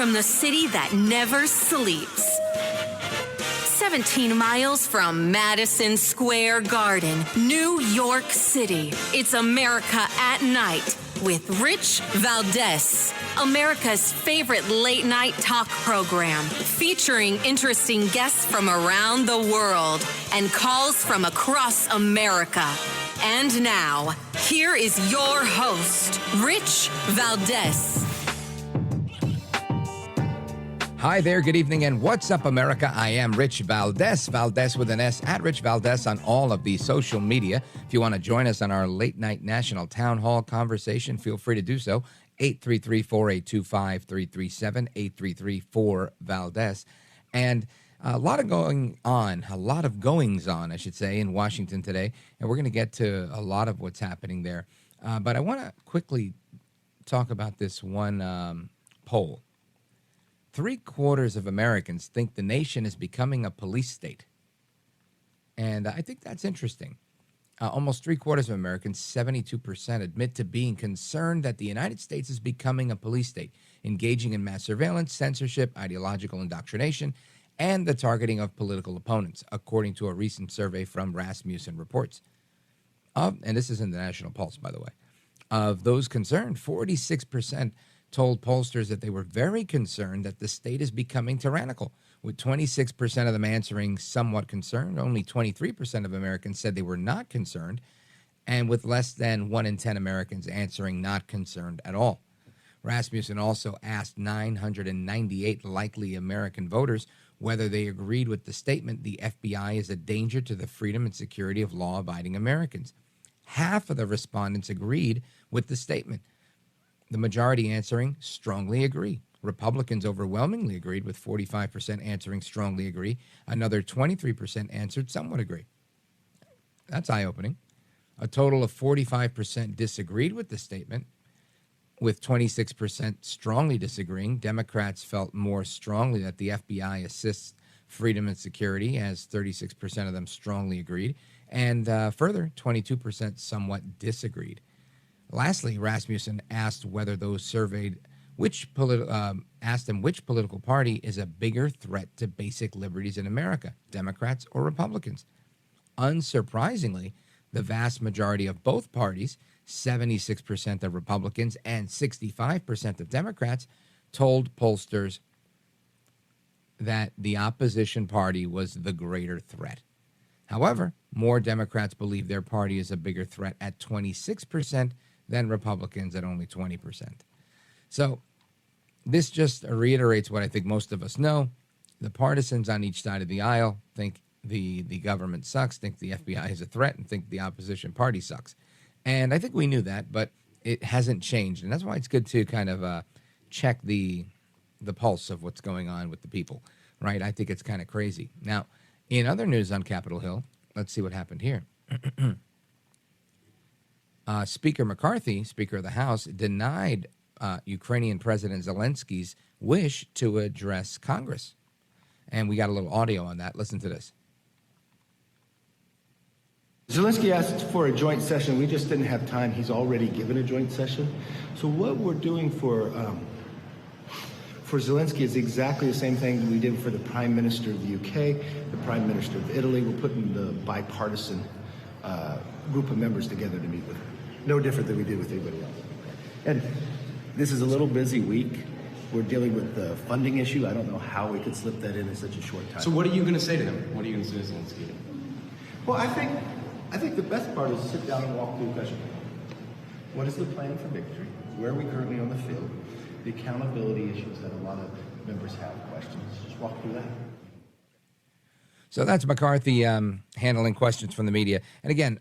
from the city that never sleeps. 17 miles from Madison Square Garden, New York City. It's America at Night with Rich Valdez, America's favorite late-night talk program, featuring interesting guests from around the world and calls from across America. And now, here is your host, Rich Valdez. Hi there, good evening, and what's up, America? I am Rich Valdez, Valdez with an S, at Rich Valdez on all of the social media. If you want to join us on our late-night national town hall conversation, feel free to do so. 833-482-5337, 833-4-VALDEZ. And a lot of goings on, I should say, in Washington today, and we're going to get to a lot of what's happening there. But I want to quickly talk about this one poll. 3/4 of Americans think the nation is becoming a police state. And I think that's interesting. Almost 3/4 of Americans, 72%, admit to being concerned that the United States is becoming a police state, engaging in mass surveillance, censorship, ideological indoctrination, and the targeting of political opponents, according to a recent survey from Rasmussen Reports. And this is in the National Pulse, by the way. Of those concerned, 46% told pollsters that they were very concerned that the state is becoming tyrannical, with 26% of them answering somewhat concerned. Only 23% of Americans said they were not concerned, and with less than 1 in 10 Americans answering not concerned at all. Rasmussen also asked 998 likely American voters whether they agreed with the statement the FBI is a danger to the freedom and security of law-abiding Americans. Half of the respondents agreed with the statement. The majority answering strongly agree. Republicans overwhelmingly agreed, with 45% answering strongly agree. Another 23% answered somewhat agree. That's eye-opening. A total of 45% disagreed with the statement, with 26% strongly disagreeing. Democrats felt more strongly that the FBI assists freedom and security, as 36% of them strongly agreed. And further, 22% somewhat disagreed. Lastly, Rasmussen asked whether those surveyed which political party is a bigger threat to basic liberties in America, Democrats or Republicans. Unsurprisingly, the vast majority of both parties, 76% of Republicans and 65% of Democrats, told pollsters that the opposition party was the greater threat. However, more Democrats believe their party is a bigger threat at 26%, than Republicans at only 20%. So this just reiterates what I think most of us know. The partisans on each side of the aisle think the government sucks, think the FBI is a threat, and think the opposition party sucks. And I think we knew that, but it hasn't changed. And that's why it's good to kind of check the pulse of what's going on with the people, right? I think it's kind of crazy. Now, in other news on Capitol Hill, let's see what happened here. Speaker McCarthy, Speaker of the House, denied Ukrainian President Zelensky's wish to address Congress. And we got a little audio on that. Listen to this. Zelensky asked for a joint session. We just didn't have time. He's already given a joint session. So what we're doing for Zelensky is exactly the same thing we did for the Prime Minister of the UK, the Prime Minister of Italy. We're putting the bipartisan group of members together to meet with him. No different than we did with anybody else. And this is a little busy week. We're dealing with the funding issue. I don't know how we could slip that in such a short time. So what are you going to say to him? What are you going to say to Zelensky? Well, I think the best part is to sit down and walk through the question. What is the plan for victory? Where are we currently on the field? The accountability issues that a lot of members have questions. Just walk through that. So that's McCarthy handling questions from the media. And again,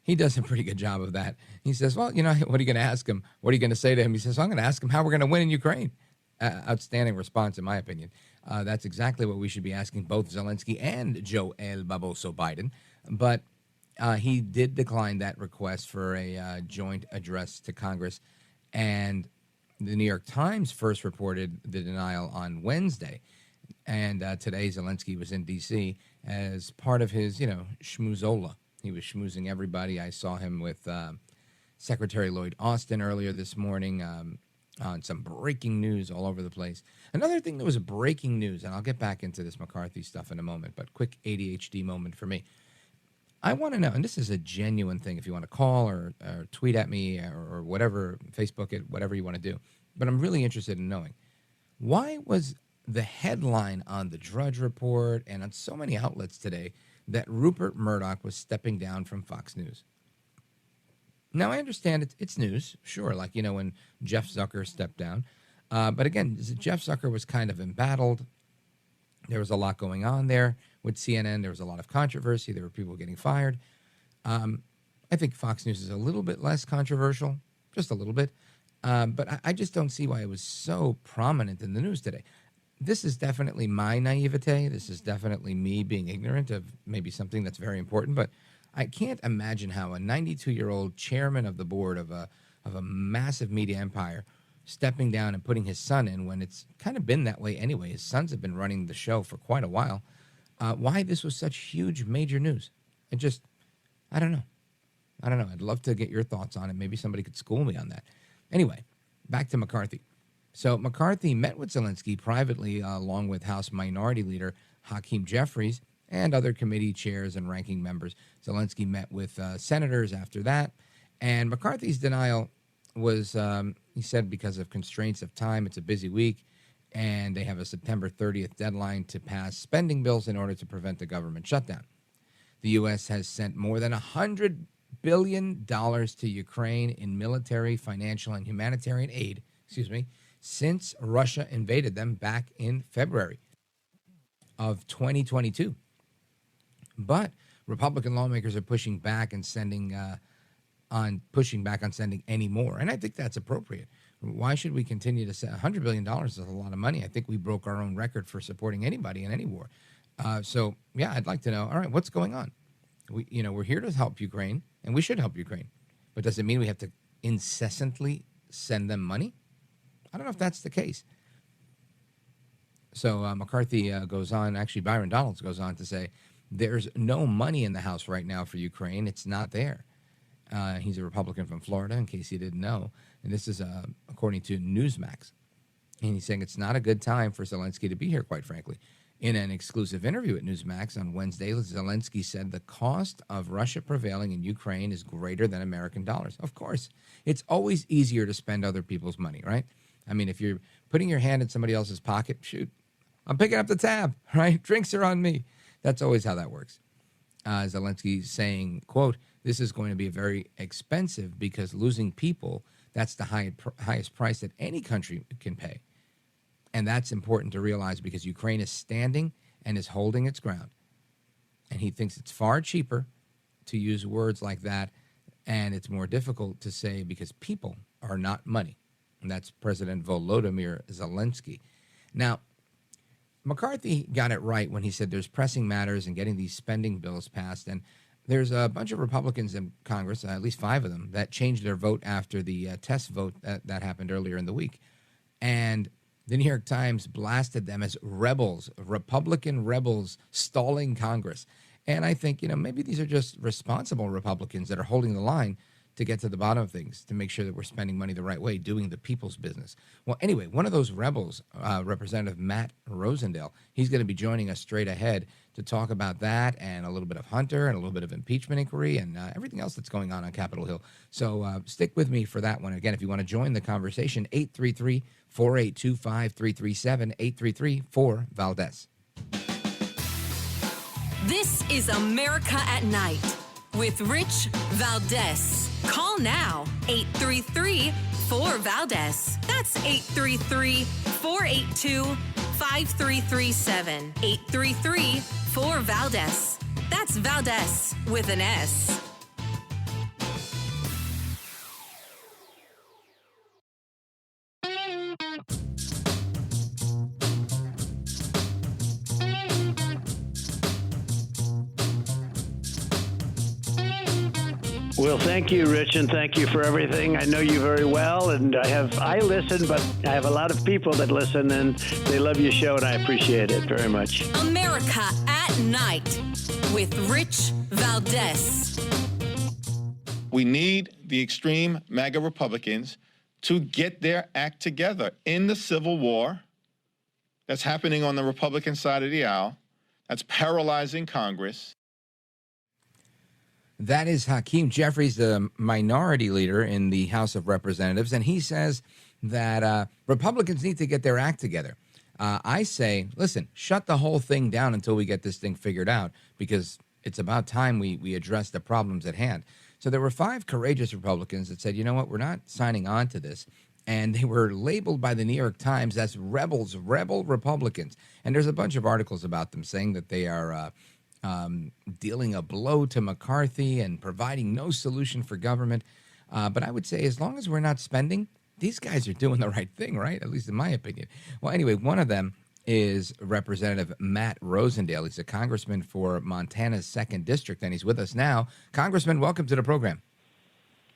he does a pretty good job of that. He says, well, what are you going to ask him? What are you going to say to him? He says, I'm going to ask him how we're going to win in Ukraine. Outstanding response, in my opinion. That's exactly what we should be asking both Zelensky and Joe El Baboso Biden. But he did decline that request for a joint address to Congress. And the New York Times first reported the denial on Wednesday. And today, Zelensky was in D.C. as part of his, schmoozola. He was schmoozing everybody. I saw him with Secretary Lloyd Austin earlier this morning. on some breaking news all over the place. Another thing that was breaking news, and I'll get back into this McCarthy stuff in a moment, but quick ADHD moment for me. I want to know, and this is a genuine thing, if you want to call or tweet at me or whatever, Facebook it, whatever you want to do, but I'm really interested in knowing, why was the headline on the Drudge Report and on so many outlets today that Rupert Murdoch was stepping down from Fox News? Now, I understand it's news, sure, like, when Jeff Zucker stepped down. But again, Jeff Zucker was kind of embattled. There was a lot going on there with CNN. There was a lot of controversy. There were people getting fired. I think Fox News is a little bit less controversial, just a little bit. But I just don't see why it was so prominent in the news today. This is definitely my naivete. This is definitely me being ignorant of maybe something that's very important. But I can't imagine how a 92-year-old chairman of the board of a massive media empire stepping down and putting his son in, when it's kind of been that way anyway. His sons have been running the show for quite a while. Why this was such huge, major news. I don't know. I'd love to get your thoughts on it. Maybe somebody could school me on that. Anyway, back to McCarthy. So McCarthy met with Zelensky privately, along with House Minority Leader Hakeem Jeffries and other committee chairs and ranking members. Zelensky met with senators after that. And McCarthy's denial was, he said, because of constraints of time, it's a busy week, and they have a September 30th deadline to pass spending bills in order to prevent the government shutdown. The U.S. has sent more than $100 billion to Ukraine in military, financial, and humanitarian aid, since Russia invaded them back in February of 2022. But Republican lawmakers are pushing back on sending any more, and I think that's appropriate. Why should we continue to send $100 billion? Is a lot of money. I think we broke our own record for supporting anybody in any war. So yeah, I'd like to know. All right, what's going on? We're here to help Ukraine, and we should help Ukraine. But does it mean we have to incessantly send them money? I don't know if that's the case. So McCarthy goes on. Actually, Byron Donalds goes on to say, there's no money in the House right now for Ukraine. It's not there. He's a Republican from Florida, in case you didn't know. And this is according to Newsmax. And he's saying it's not a good time for Zelensky to be here, quite frankly. In an exclusive interview at Newsmax on Wednesday, Zelensky said the cost of Russia prevailing in Ukraine is greater than American dollars. Of course, it's always easier to spend other people's money, right? I mean, if you're putting your hand in somebody else's pocket, shoot, I'm picking up the tab, right? Drinks are on me. That's always how that works. Zelensky saying, quote, this is going to be very expensive because losing people, that's the highest price that any country can pay. And that's important to realize because Ukraine is standing and is holding its ground. And he thinks it's far cheaper to use words like that, and it's more difficult to say because people are not money. And that's President Volodymyr Zelensky. Now, McCarthy got it right when he said there's pressing matters in getting these spending bills passed. And there's a bunch of Republicans in Congress, at least 5 of them, that changed their vote after the test vote that happened earlier in the week. And the New York Times blasted them as rebels, Republican rebels stalling Congress. And I think, maybe these are just responsible Republicans that are holding the line to get to the bottom of things, to make sure that we're spending money the right way, doing the people's business. Well, anyway, one of those rebels, Representative Matt Rosendale, he's going to be joining us straight ahead to talk about that and a little bit of Hunter and a little bit of impeachment inquiry and everything else that's going on Capitol Hill. So stick with me for that one. Again, if you want to join the conversation, 833-482-5337, 833-4-VALDEZ. This is America at Night with Rich Valdez. Call now, 833-4-VALDEZ. That's 833-482-5337. 833-4-VALDEZ. That's Valdez with an S. Well, thank you, Rich, and thank you for everything. I know you very well, and I listen, but I have a lot of people that listen, and they love your show, and I appreciate it very much. America at Night with Rich Valdez. We need the extreme MAGA Republicans to get their act together in the civil war that's happening on the Republican side of the aisle, that's paralyzing Congress. That is Hakeem Jeffries, the minority leader in the House of Representatives, and he says that Republicans need to get their act together. I say, listen, shut the whole thing down until we get this thing figured out, because it's about time we address the problems at hand. So there were 5 courageous Republicans that said, you know what, we're not signing on to this. And they were labeled by the New York Times as rebels, rebel Republicans. And there's a bunch of articles about them saying that they are dealing a blow to McCarthy and providing no solution for government. But I would say as long as we're not spending, these guys are doing the right thing, right? At least in my opinion. Well, anyway, one of them is Representative Matt Rosendale. He's a congressman for Montana's 2nd District, and he's with us now. Congressman, welcome to the program.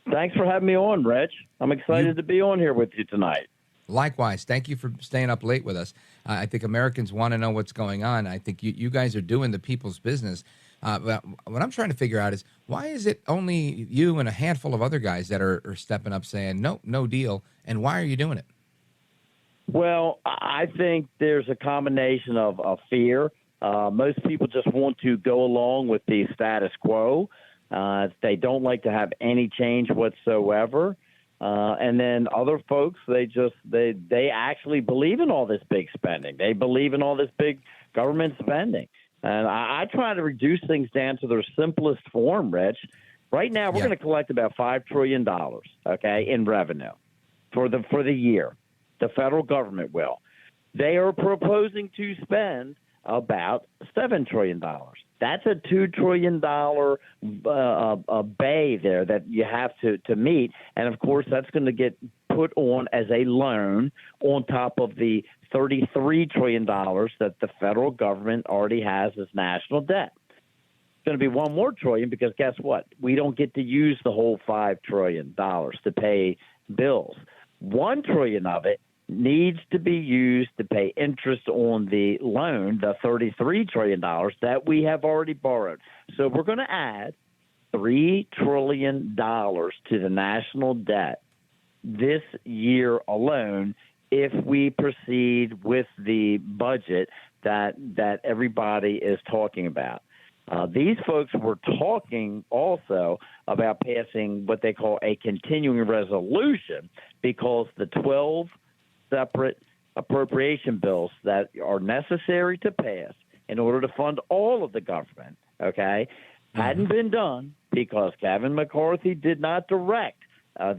Thanks for having me on, Rich. I'm excited to be on here with you tonight. Likewise. Thank you for staying up late with us. I think Americans want to know what's going on. I think you guys are doing the people's business. But what I'm trying to figure out is, why is it only you and a handful of other guys that are stepping up saying, no deal, and why are you doing it? Well, I think there's a combination of fear. Most people just want to go along with the status quo. They don't like to have any change whatsoever. And then other folks, they actually believe in all this big spending. They believe in all this big government spending. And I try to reduce things down to their simplest form, Rich. Right now, we're going to collect about $5 trillion, okay, in revenue for the year. The federal government will. They are proposing to spend about $7 trillion. That's a $2 trillion bay there that you have to meet. And, of course, that's going to get put on as a loan on top of the $33 trillion that the federal government already has as national debt. It's going to be one more trillion because guess what? We don't get to use the whole $5 trillion to pay bills. $1 trillion of it needs to be used to pay interest on the loan, the $33 trillion that we have already borrowed. So we're going to add $3 trillion to the national debt this year alone if we proceed with the budget that everybody is talking about. These folks were talking also about passing what they call a continuing resolution because the 12 separate appropriation bills that are necessary to pass in order to fund all of the government, hadn't been done because Kevin McCarthy did not direct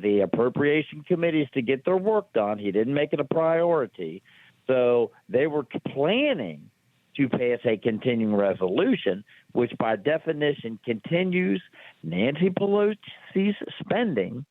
the appropriation committees to get their work done. He didn't make it a priority. So they were planning to pass a continuing resolution, which by definition continues Nancy Pelosi's spending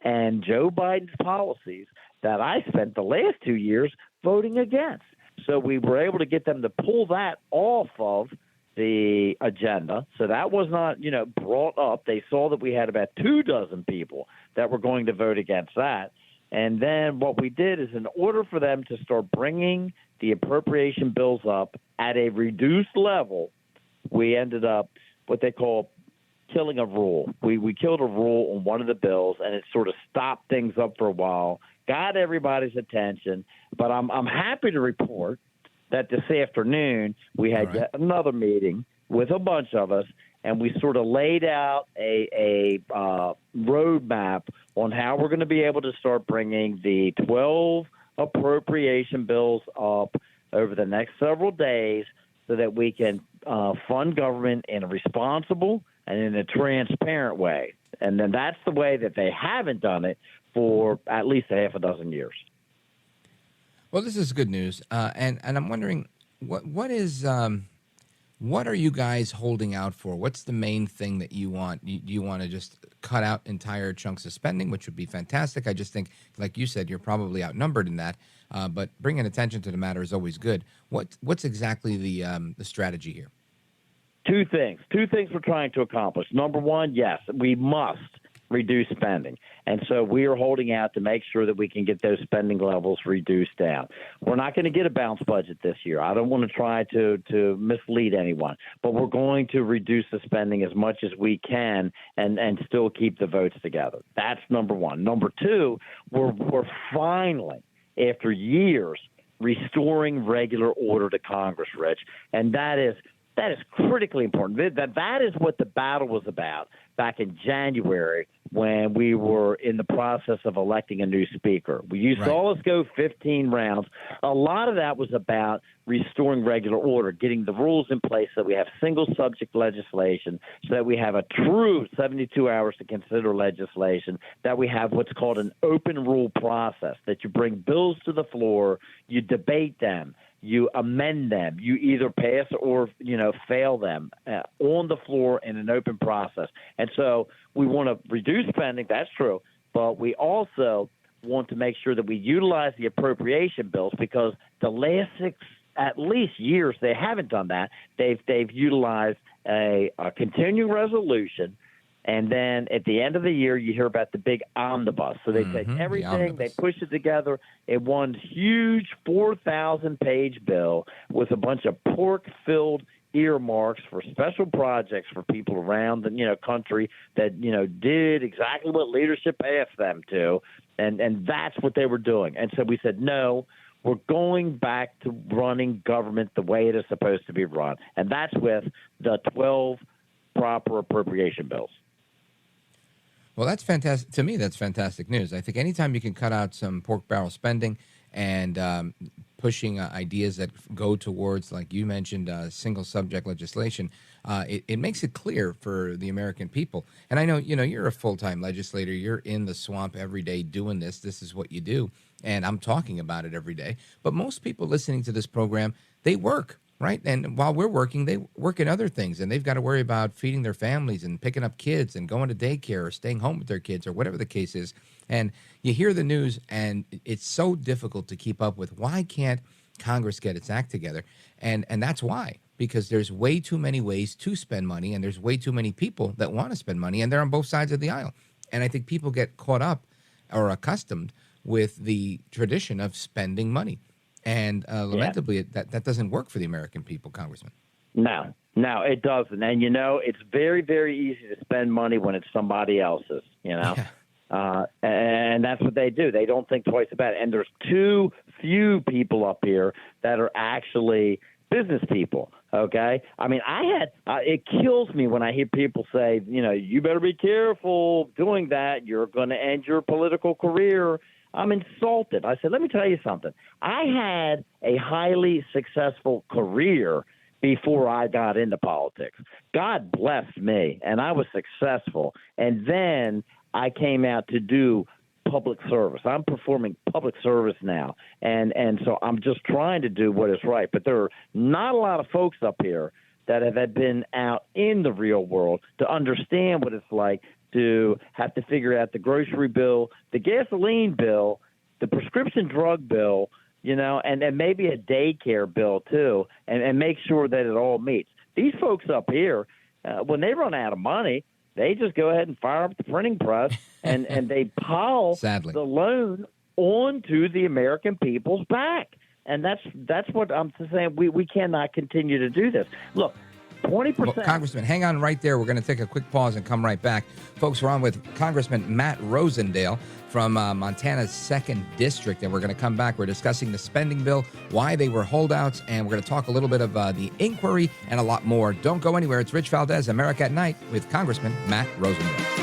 and Joe Biden's policies that I spent the last 2 years voting against. So we were able to get them to pull that off of the agenda. So that was not, brought up. They saw that we had about 24 people that were going to vote against that. And then what we did is in order for them to start bringing the appropriation bills up at a reduced level, we ended up what they call killing a rule. We killed a rule on one of the bills, and it sort of stopped things up for a while, got everybody's attention. But I'm happy to report that this afternoon we had yet another meeting with a bunch of us, and we sort of laid out a roadmap on how we're going to be able to start bringing the 12 appropriation bills up over the next several days so that we can fund government in a responsible and in a transparent way. And then that's the way that they haven't done it for at least a half a dozen years. Well, this is good news. And I'm wondering, what are you guys holding out for? What's the main thing that you want? Do you want to just cut out entire chunks of spending, which would be fantastic? I just think, like you said, you're probably outnumbered in that. But bringing attention to the matter is always good. What's exactly the strategy here? Two things we're trying to accomplish. Number one, yes, we must reduce spending. And so we are holding out to make sure that we can get those spending levels reduced down. We're not going to get a balanced budget this year. I don't want to try to mislead anyone, but we're going to reduce the spending as much as we can and still keep the votes together. That's number one. Number two, we're finally, after years, restoring regular order to Congress, Rich, and that is critically important. That is what the battle was about back in January when we were in the process of electing a new speaker. You saw us go 15 rounds. A lot of that was about restoring regular order, getting the rules in place so that we have single subject legislation, so that we have a true 72 hours to consider legislation, that we have what's called an open rule process, that you bring bills to the floor, you debate them, you amend them, you either pass or, fail them on the floor in an open process. And so we want to reduce spending, that's true, but we also want to make sure that we utilize the appropriation bills, because the last at least years they haven't done that. They've utilized a continuing resolution, and then at the end of the year, you hear about the big omnibus. So they take everything, they push it together in one huge 4,000-page bill with a bunch of pork-filled earmarks for special projects for people around the country that did exactly what leadership asked them to, and that's what they were doing. And so we said, no, we're going back to running government the way it is supposed to be run, and that's with the 12 proper appropriation bills. Well, that's fantastic. To me, that's fantastic news. I think anytime you can cut out some pork barrel spending and pushing ideas that go towards, like you mentioned, single subject legislation, it makes it clear for the American people. And I know, you're a full-time legislator. You're in the swamp every day doing this. This is what you do. And I'm talking about it every day. But most people listening to this program, they work, right? And while we're working, they work in other things. And they've got to worry about feeding their families and picking up kids and going to daycare or staying home with their kids or whatever the case is. And you hear the news, and it's so difficult to keep up with. Why can't Congress get its act together? And that's why. Because there's way too many ways to spend money, and there's way too many people that want to spend money, and they're on both sides of the aisle. And I think people get caught up or accustomed with the tradition of spending money. And lamentably, that doesn't work for the American people, Congressman. No, it doesn't. And, it's very, very easy to spend money when it's somebody else's, Yeah. And that's what they do. They don't think twice about it. And there's too few people up here that are actually business people. Okay. I mean, it kills me when I hear people say, you better be careful doing that. You're going to end your political career. I'm insulted. I said, let me tell you something. I had a highly successful career before I got into politics. God blessed me, and I was successful. And then I came out to do public service. I'm performing public service now, and so I'm just trying to do what is right. But there are not a lot of folks up here that have been out in the real world to understand what it's like to have to figure out the grocery bill, the gasoline bill, the prescription drug bill, and maybe a daycare bill too, and make sure that it all meets. These folks up here, when they run out of money, they just go ahead and fire up the printing press and they pile Sadly. the loan onto the American people's back. And that's what I'm saying. We cannot continue to do this. Look, 20%. Well, Congressman, hang on right there. We're going to take a quick pause and come right back. Folks, we're on with Congressman Matt Rosendale from Montana's 2nd District, and we're going to come back. We're discussing the spending bill, why they were holdouts, and we're going to talk a little bit of the inquiry and a lot more. Don't go anywhere. It's Rich Valdez, America at Night, with Congressman Matt Rosendale.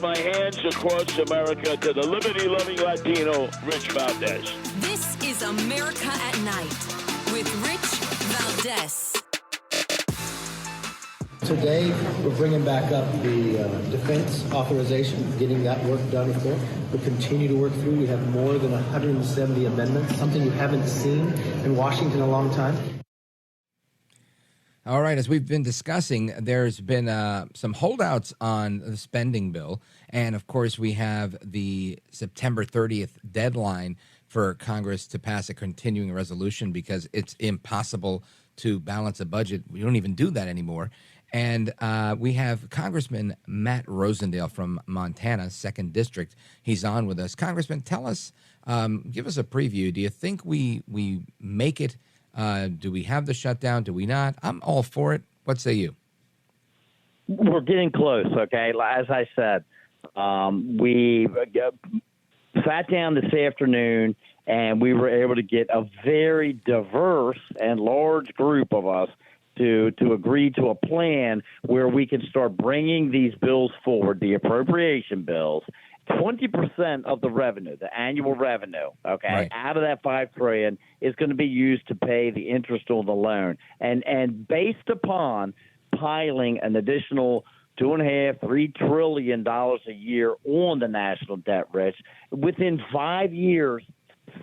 My hands across America to the liberty-loving Latino, Rich Valdez. This is America at Night with Rich Valdez. Today, we're bringing back up the defense authorization, getting that work done, of course. We'll continue to work through. We have more than 170 amendments, something you haven't seen in Washington in a long time. All right, as we've been discussing, there's been some holdouts on the spending bill. And, of course, we have the September 30th deadline for Congress to pass a continuing resolution because it's impossible to balance a budget. We don't even do that anymore. And we have Congressman Matt Rosendale from Montana, 2nd District. He's on with us. Congressman, tell us, give us a preview. Do you think we make it? Do we have the shutdown? Do we not? I'm all for it. What say you? We're getting close, okay? As I said, we sat down this afternoon, and we were able to get a very diverse and large group of us to agree to a plan where we can start bringing these bills forward, the appropriation bills. 20% of the revenue, the annual revenue, okay, right, out of that $5 trillion is going to be used to pay the interest on the loan. And based upon piling an additional $2.5–3 trillion a year on the national debt, Rich, within 5 years,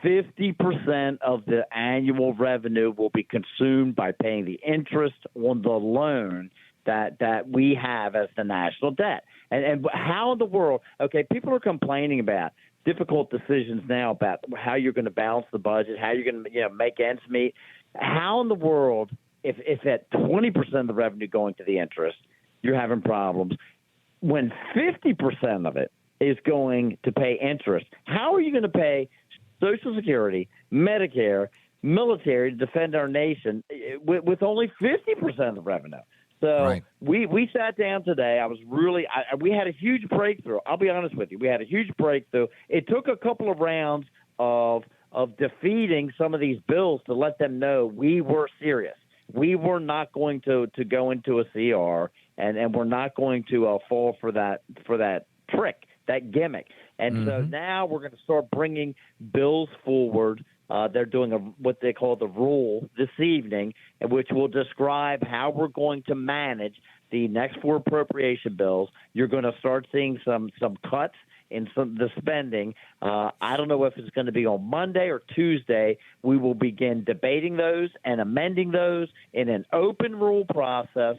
50% of the annual revenue will be consumed by paying the interest on the loan that we have as the national debt. And how in the world, okay, people are complaining about difficult decisions now about how you're going to balance the budget, how you're going to make ends meet. How in the world, if at 20% of the revenue going to the interest, you're having problems, when 50% of it is going to pay interest, how are you going to pay Social Security, Medicare, military to defend our nation with only 50% of the revenue? So right, we sat down today. We had a huge breakthrough. I'll be honest with you. We had a huge breakthrough. It took a couple of rounds of defeating some of these bills to let them know we were serious. We were not going to go into a CR, and we're not going to fall for that trick, that gimmick. And so now we're going to start bringing bills forward. They're doing what they call the rule this evening, which will describe how we're going to manage the next 4 appropriation bills. You're going to start seeing some cuts in the spending. I don't know if it's going to be on Monday or Tuesday. We will begin debating those and amending those in an open rule process,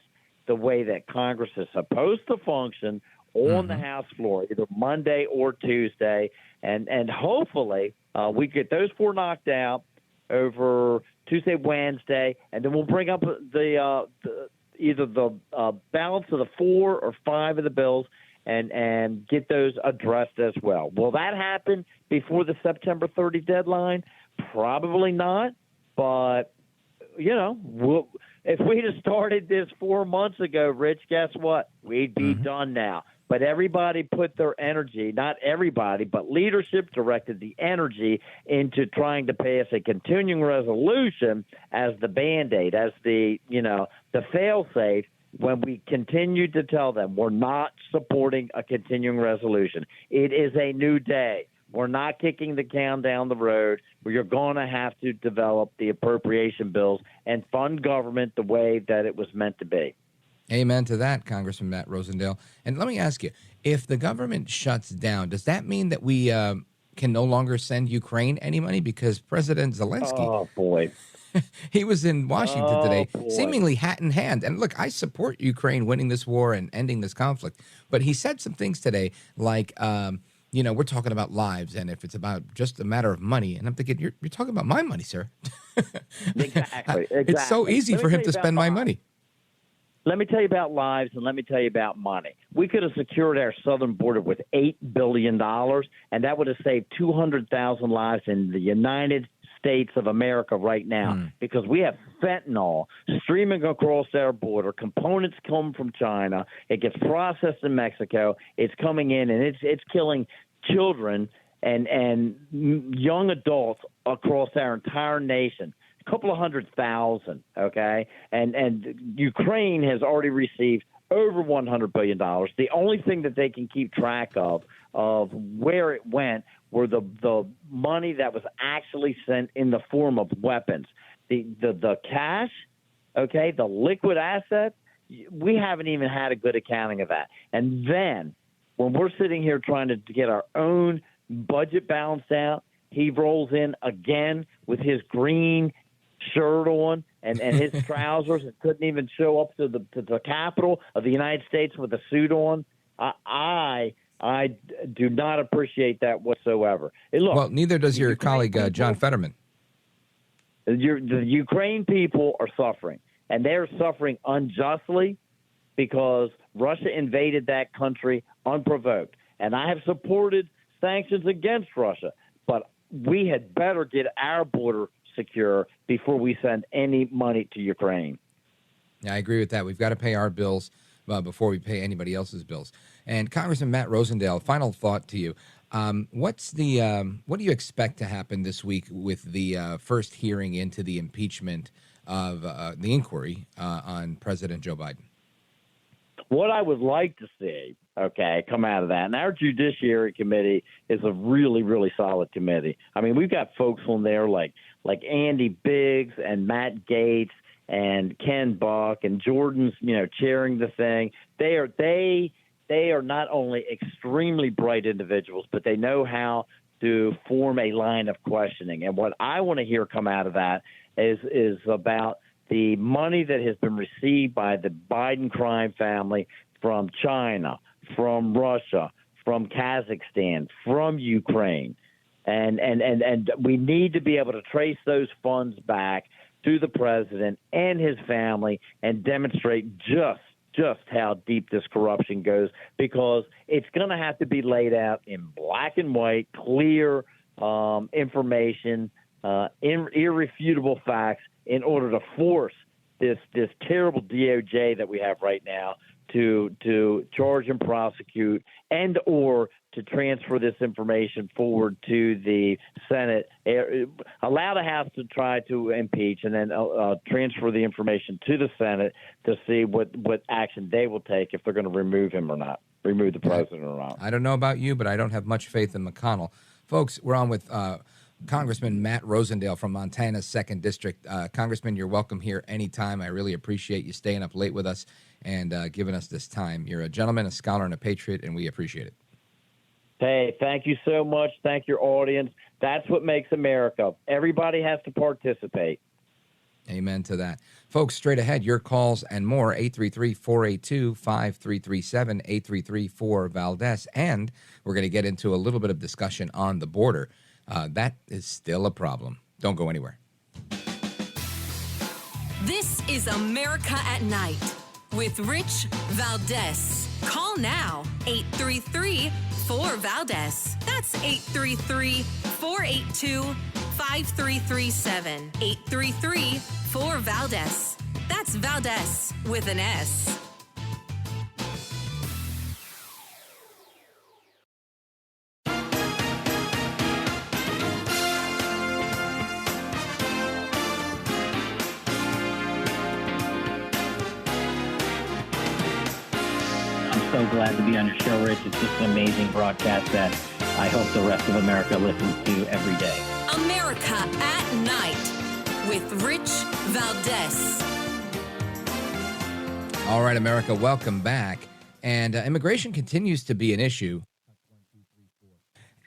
the way that Congress is supposed to function on the House floor, either Monday or Tuesday, and hopefully we get those 4 knocked out over Tuesday, Wednesday, and then we'll bring up either the balance of the 4 or 5 of the bills and get those addressed as well. Will that happen before the September 30 deadline? Probably not, but if we'd have started this 4 months ago, Rich, guess what? We'd be done now. But everybody put their energy, not everybody, but leadership directed the energy into trying to pass a continuing resolution as the Band-Aid, as the fail-safe, when we continued to tell them we're not supporting a continuing resolution. It is a new day. We're not kicking the can down the road. You're going to have to develop the appropriation bills and fund government the way that it was meant to be. Amen to that, Congressman Matt Rosendale. And let me ask you, if the government shuts down, does that mean that we can no longer send Ukraine any money? Because President Zelensky, oh boy, he was in Washington today, seemingly hat in hand. And look, I support Ukraine winning this war and ending this conflict. But he said some things today like, we're talking about lives, and if it's about just a matter of money, and I'm thinking, you're talking about my money, sir. Exactly. It's so easy for him to spend my money. Let me tell you about lives, and let me tell you about money. We could have secured our southern border with $8 billion, and that would have saved 200,000 lives in the United States of America right now, because we have fentanyl streaming across our border. Components come from China. It gets processed in Mexico. It's coming in, and it's killing children and young adults across our entire nation. Couple of 100,000, okay? And Ukraine has already received over $100 billion. The only thing that they can keep track of where it went were the money that was actually sent in the form of weapons. The cash, okay, the liquid assets, we haven't even had a good accounting of that. And then when we're sitting here trying to get our own budget balanced out, he rolls in again with his green shirt on and his trousers and couldn't even show up to the Capitol of the United States with a suit on. I do not appreciate that whatsoever. And look, well, neither does your colleague, John Fetterman. The Ukraine people are suffering, and they're suffering unjustly because Russia invaded that country unprovoked. And I have supported sanctions against Russia, but we had better get our border secure before we send any money to Ukraine. Yeah, I agree with that. We've got to pay our bills before we pay anybody else's bills. And Congressman Matt Rosendale, final thought to you. What do you expect to happen this week with the first hearing into the impeachment of the inquiry on President Joe Biden? What I would like to see, come out of that, and our Judiciary Committee is a really, really solid committee. I mean, we've got folks on there like Andy Biggs and Matt Gaetz and Ken Buck and Jordan's, chairing the thing. They are not only extremely bright individuals, but they know how to form a line of questioning. And what I want to hear come out of that is about the money that has been received by the Biden crime family from China, from Russia, from Kazakhstan, from Ukraine. And we need to be able to trace those funds back to the president and his family and demonstrate just how deep this corruption goes, because it's going to have to be laid out in black and white, clear information, irrefutable facts in order to force this terrible DOJ that we have right now to charge and prosecute and or to transfer this information forward to the Senate, allow the House to try to impeach, and then transfer the information to the Senate to see what action they will take if they're going to remove him or not, remove the president or not. I don't know about you, but I don't have much faith in McConnell. Folks, we're on with Congressman Matt Rosendale from Montana's 2nd District. Congressman, you're welcome here anytime. I really appreciate you staying up late with us and giving us this time. You're a gentleman, a scholar, and a patriot, and we appreciate it. Hey, thank you so much. Thank your audience. That's what makes America. Everybody has to participate. Amen to that. Folks, straight ahead, your calls and more, 833-482-5337, 833-4-VALDES. And we're going to get into a little bit of discussion on the border. That is still a problem. Don't go anywhere. This is America at Night with Rich Valdez. Call now, 833-4-VALDEZ. That's 833-482-5337. 833-4-VALDEZ. That's Valdez with an S. So glad to be on your show, Rich. It's just an amazing broadcast that I hope the rest of America listens to every day. America at Night with Rich Valdez. All right, America, welcome back. And immigration continues to be an issue.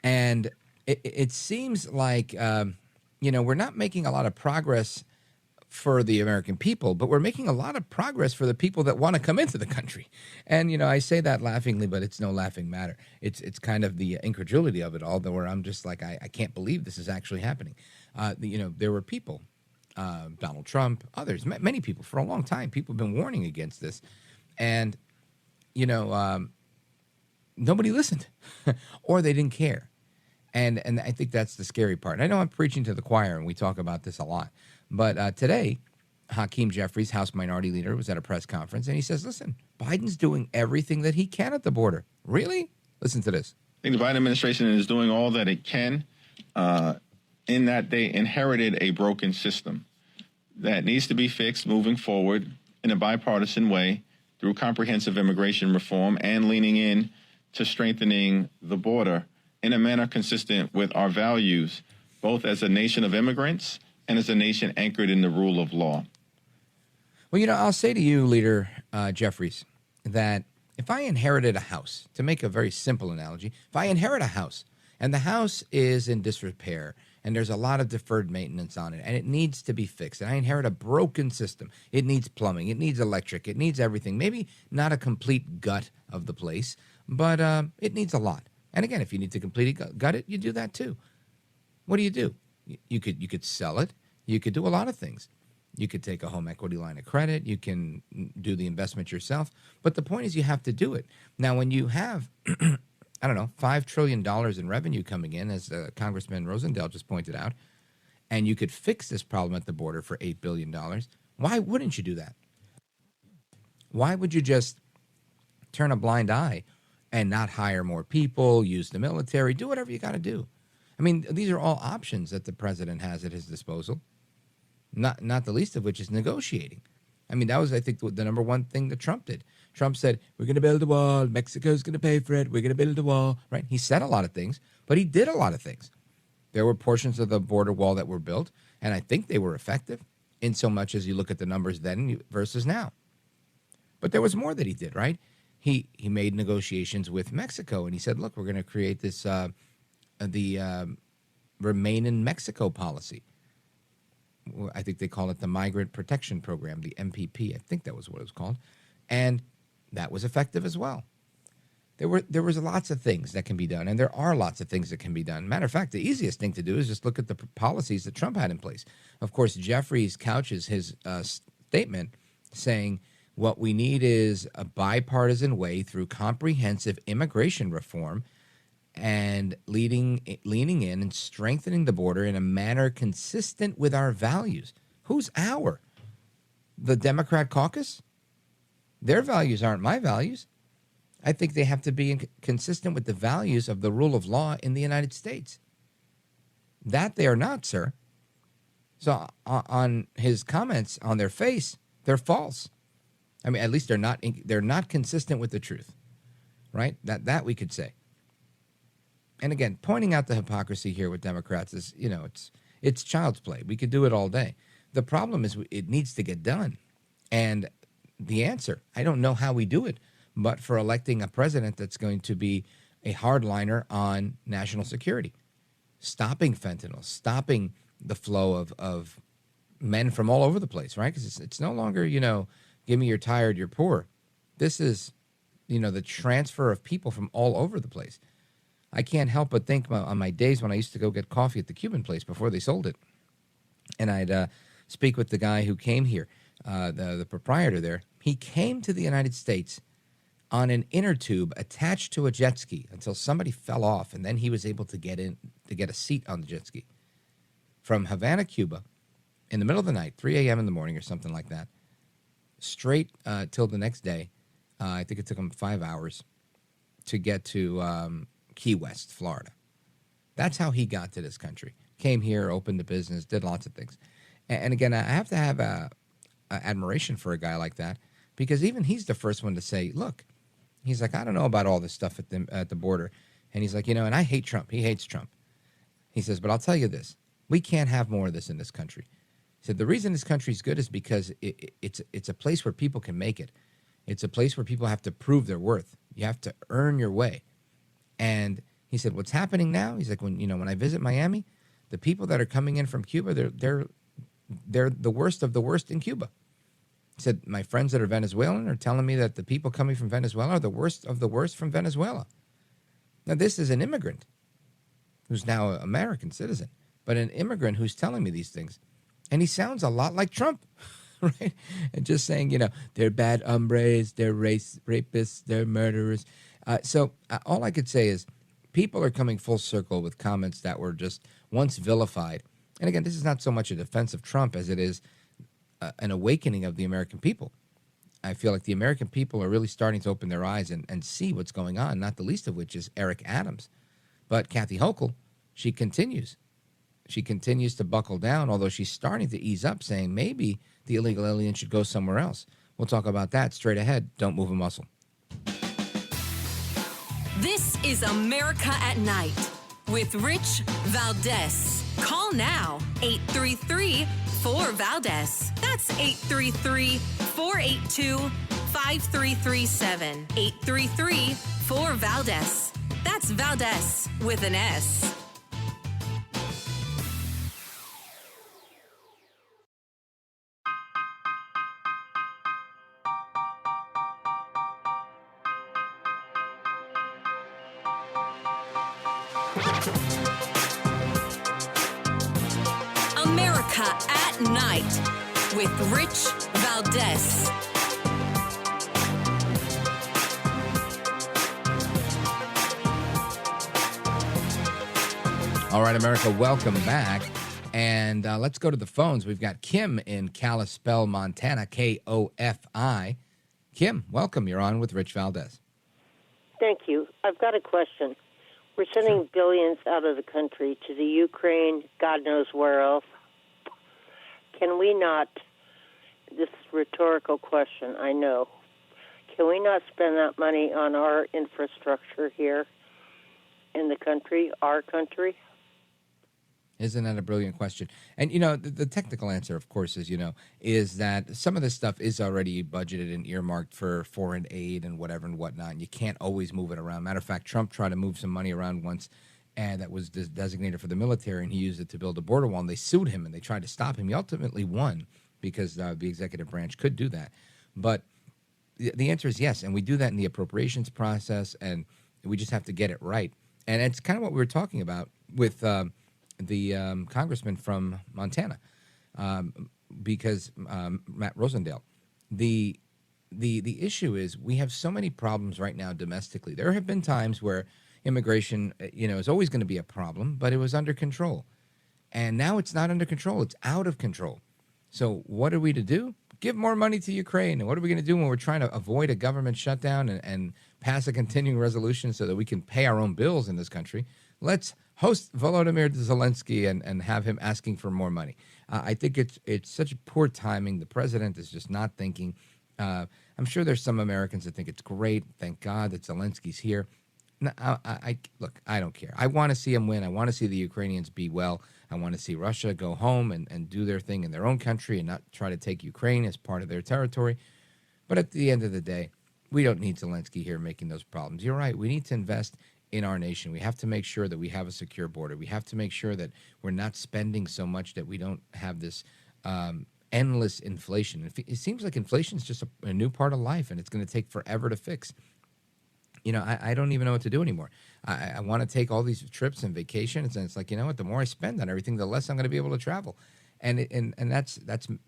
And it seems like, we're not making a lot of progress for the American people, but we're making a lot of progress for the people that want to come into the country. And, I say that laughingly, but it's no laughing matter. It's kind of the incredulity of it all, where I'm just like, I can't believe this is actually happening. There were people, Donald Trump, others, many people for a long time, people have been warning against this. And, nobody listened or they didn't care. And I think that's the scary part. And I know I'm preaching to the choir and we talk about this a lot. But today, Hakeem Jeffries, House Minority Leader, was at a press conference, and he says, listen, Biden's doing everything that he can at the border. Really? Listen to this. I think the Biden administration is doing all that it can in that they inherited a broken system that needs to be fixed moving forward in a bipartisan way through comprehensive immigration reform and leaning in to strengthening the border in a manner consistent with our values, both as a nation of immigrants and as a nation anchored in the rule of law. Well, I'll say to you, Leader Jeffries, that if I inherited a house, to make a very simple analogy, if I inherit a house and the house is in disrepair and there's a lot of deferred maintenance on it, and it needs to be fixed. And I inherit a broken system. It needs plumbing. It needs electric. It needs everything. Maybe not a complete gut of the place, but it needs a lot. And again, if you need to completely gut it, you do that too. What do? You could sell it. You could do a lot of things. You could take a home equity line of credit. You can do the investment yourself. But the point is you have to do it. Now, when you have, I don't know, $5 trillion in revenue coming in, as Congressman Rosendale just pointed out, and you could fix this problem at the border for $8 billion, why wouldn't you do that? Why would you just turn a blind eye and not hire more people, use the military, do whatever you got to do? I mean, these are all options that the president has at his disposal, not the least of which is negotiating. I mean, that was, I think, the number one thing that Trump did. Trump said, we're going to build a wall. Mexico's going to pay for it. We're going to build a wall, right? He said a lot of things, but he did a lot of things. There were portions of the border wall that were built, and I think they were effective in so much as you look at the numbers then versus now. But there was more that he did, right? He made negotiations with Mexico, and he said, look, we're going to create this the Remain in Mexico policy. I think they call it the Migrant Protection Program, the MPP. I think that was what it was called. And that was effective as well. There was lots of things that can be done, and there are lots of things that can be done. Matter of fact, the easiest thing to do is just look at the policies that Trump had in place. Of course, Jeffries couches his statement saying what we need is a bipartisan way through comprehensive immigration reform and leaning in and strengthening the border in a manner consistent with our values. Who's our? The Democrat caucus? Their values aren't my values. I think they have to be consistent with the values of the rule of law in the United States. That they are not, sir. So on his comments, on their face, they're false. I mean, at least they're not consistent with the truth, right? That we could say. And again, pointing out the hypocrisy here with Democrats is, it's child's play. We could do it all day. The problem is it needs to get done. And the answer, I don't know how we do it, but for electing a president that's going to be a hardliner on national security, stopping fentanyl, stopping the flow of men from all over the place, right? Because it's no longer, give me you're tired, you're poor. This is, the transfer of people from all over the place. I can't help but think on my days when I used to go get coffee at the Cuban place before they sold it. And I'd speak with the guy who came here, the proprietor there. He came to the United States on an inner tube attached to a jet ski until somebody fell off, and then he was able to get a seat on the jet ski. From Havana, Cuba, in the middle of the night, 3 a.m. in the morning or something like that, straight till the next day. I think it took him 5 hours to get to Key West, Florida. That's how he got to this country. Came here, opened a business, did lots of things. And again, I have to have admiration for a guy like that, because even he's the first one to say, look, he's like, I don't know about all this stuff at the border. And he's like, and I hate Trump. He hates Trump. He says, but I'll tell you this. We can't have more of this in this country. He said, the reason this country's good is because it's a place where people can make it. It's a place where people have to prove their worth. You have to earn your way. And he said, what's happening now? He's like, when I visit Miami, the people that are coming in from Cuba, they're the worst of the worst in Cuba. He said, my friends that are Venezuelan are telling me that the people coming from Venezuela are the worst of the worst from Venezuela. Now, this is an immigrant who's now an American citizen, but an immigrant who's telling me these things. And he sounds a lot like Trump, right? And just saying, they're bad hombres, they're rapists, they're murderers. So all I could say is people are coming full circle with comments that were just once vilified. And again, this is not so much a defense of Trump as it is an awakening of the American people. I feel like the American people are really starting to open their eyes and see what's going on, not the least of which is Eric Adams. But Kathy Hochul, she continues. She continues to buckle down, although she's starting to ease up, saying maybe the illegal alien should go somewhere else. We'll talk about that straight ahead. Don't move a muscle. This is America at Night with Rich Valdez. Call now, 833-4-VALDEZ. That's 833-482-5337. 833-4-VALDEZ. That's Valdez with an S. America at Night with Rich Valdez. All right, America, welcome back. And let's go to the phones. We've got Kim in Kalispell, Montana, KOFI. Kim, welcome. You're on with Rich Valdez. Thank you. I've got a question. We're sending billions out of the country to the Ukraine, God knows where else. Can we not, this is a rhetorical question, I know, can we not spend that money on our infrastructure here in the country, our country? Isn't that a brilliant question? And, the technical answer, of course, is that some of this stuff is already budgeted and earmarked for foreign aid and whatever and whatnot. And you can't always move it around. Matter of fact, Trump tried to move some money around once, and that was designated for the military, and he used it to build a border wall. And they sued him, and they tried to stop him. He ultimately won because the executive branch could do that. But the answer is yes, and we do that in the appropriations process, and we just have to get it right. And it's kind of what we were talking about with the congressman from Montana, because Matt Rosendale. The issue is we have so many problems right now domestically. There have been times where immigration, is always going to be a problem, but it was under control. And now it's not under control. It's out of control. So what are we to do? Give more money to Ukraine. And what are we going to do when we're trying to avoid a government shutdown and pass a continuing resolution so that we can pay our own bills in this country? Let's host Volodymyr Zelensky and have him asking for more money. I think it's such poor timing. The president is just not thinking. I'm sure there's some Americans that think it's great. Thank God that Zelensky's here. No, look, I don't care. I want to see him win. I want to see the Ukrainians be well. I want to see Russia go home and do their thing in their own country and not try to take Ukraine as part of their territory. But at the end of the day, we don't need Zelensky here making those problems. You're right. We need to invest in our nation. We have to make sure that we have a secure border. We have to make sure that we're not spending so much that we don't have this endless inflation. It seems like inflation is just a new part of life, and it's going to take forever to fix. I don't even know what to do anymore. I want to take all these trips and vacations, and it's like, what? The more I spend on everything, the less I'm going to be able to travel. And that's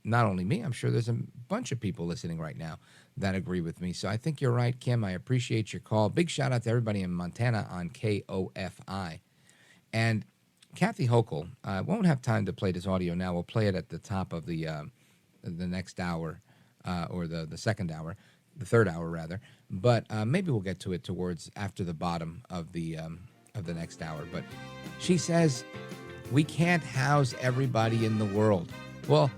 not only me. I'm sure there's a bunch of people listening right now that agree with me. So I think you're right, Kim. I appreciate your call. Big shout out to everybody in Montana on KOFI. And Kathy Hochul, won't have time to play this audio now. We'll play it at the top of the next hour, or the second hour, the third hour rather. But maybe we'll get to it towards after the bottom of the next hour. But she says we can't house everybody in the world. Well,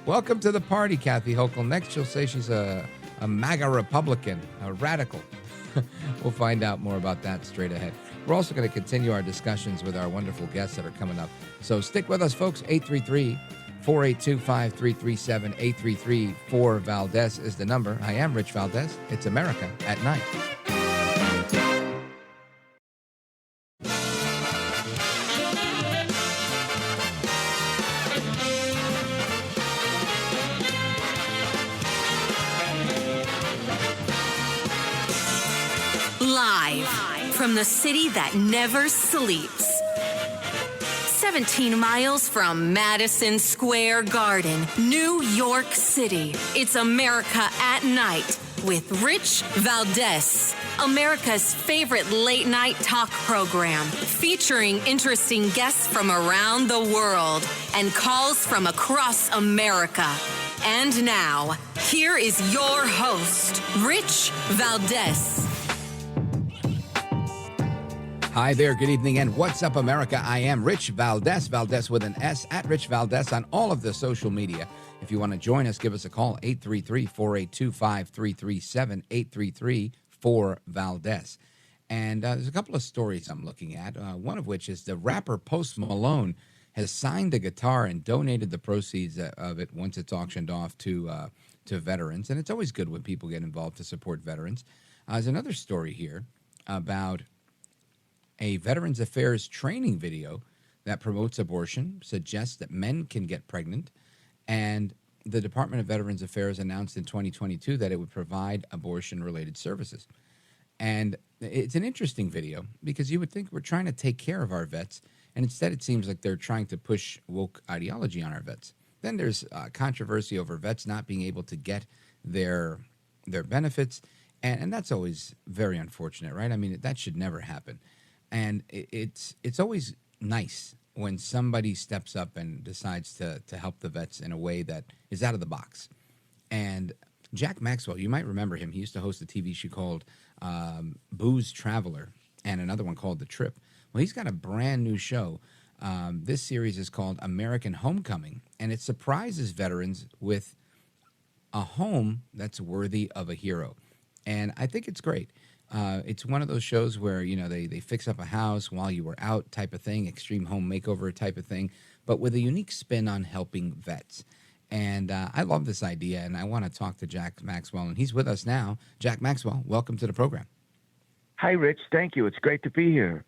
welcome to the party, Kathy Hochul. Next, she'll say she's a MAGA Republican, a radical. We'll find out more about that straight ahead. We're also going to continue our discussions with our wonderful guests that are coming up. So stick with us, folks. 833-482-5337. 833-4-VALDEZ is the number. I am Rich Valdez. It's America at Night. Live from the city that never sleeps. 17 miles from Madison Square Garden, New York City. It's America at Night with Rich Valdez. America's favorite late-night talk program featuring interesting guests from around the world and calls from across America. And now, here is your host, Rich Valdez. Hi there, good evening, and what's up, America? I am Rich Valdez, Valdez with an S, at Rich Valdez on all of the social media. If you want to join us, give us a call, 833-482-5337, 833-4-VALDEZ. And there's a couple of stories I'm looking at, one of which is the rapper Post Malone has signed a guitar and donated the proceeds of it once it's auctioned off to veterans. And it's always good when people get involved to support veterans. There's another story here about a Veterans Affairs training video that promotes abortion, suggests that men can get pregnant, and the Department of Veterans Affairs announced in 2022 that it would provide abortion-related services. And it's an interesting video because you would think we're trying to take care of our vets, and instead it seems like they're trying to push woke ideology on our vets. Then there's controversy over vets not being able to get their benefits, and that's always very unfortunate, right? I mean, that should never happen. And it's always nice when somebody steps up and decides to help the vets in a way that is out of the box. And Jack Maxwell, you might remember him. He used to host a TV show called Booze Traveler and another one called The Trip. Well, he's got a brand new show. This series is called American Homecoming, and it surprises veterans with a home that's worthy of a hero. And I think it's great. It's one of those shows where, they fix up a house while you were out type of thing, extreme home makeover type of thing, but with a unique spin on helping vets. And I love this idea, and I want to talk to Jack Maxwell, and he's with us now. Jack Maxwell, welcome to the program. Hi, Rich. Thank you. It's great to be here.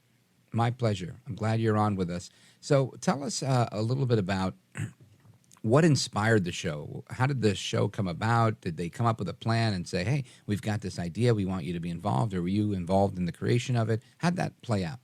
My pleasure. I'm glad you're on with us. So tell us a little bit about what inspired the show. How did the show come about? Did they come up with a plan and say, hey, we've got this idea, we want you to be involved, or were you involved in the creation of it? How'd that play out?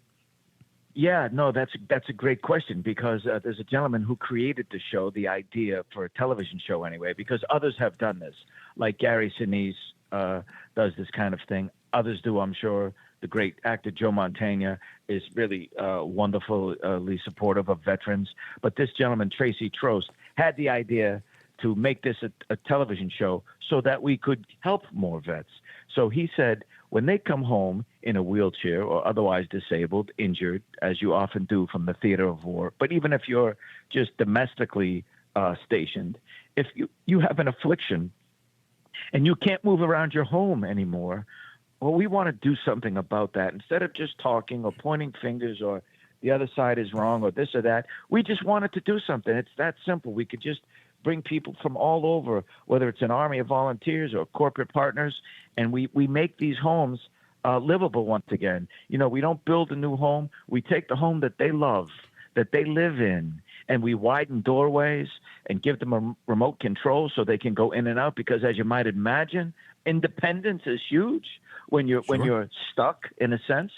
Yeah, no, that's a great question because there's a gentleman who created the show, the idea for a television show anyway, because others have done this. Like Gary Sinise does this kind of thing. Others do, I'm sure. The great actor Joe Mantegna is really wonderfully supportive of veterans. But this gentleman, Tracy Trost, had the idea to make this a television show so that we could help more vets. So he said, when they come home in a wheelchair or otherwise disabled, injured, as you often do from the theater of war, but even if you're just domestically stationed, if you have an affliction and you can't move around your home anymore, well, we want to do something about that. Instead of just talking or pointing fingers or the other side is wrong or this or that, we just wanted to do something. It's that simple. We could just bring people from all over, whether it's an army of volunteers or corporate partners, and we make these homes livable once again. We don't build a new home. We take the home that they love, that they live in, and we widen doorways and give them a remote control so they can go in and out, because as you might imagine, independence is huge when you're stuck, in a sense.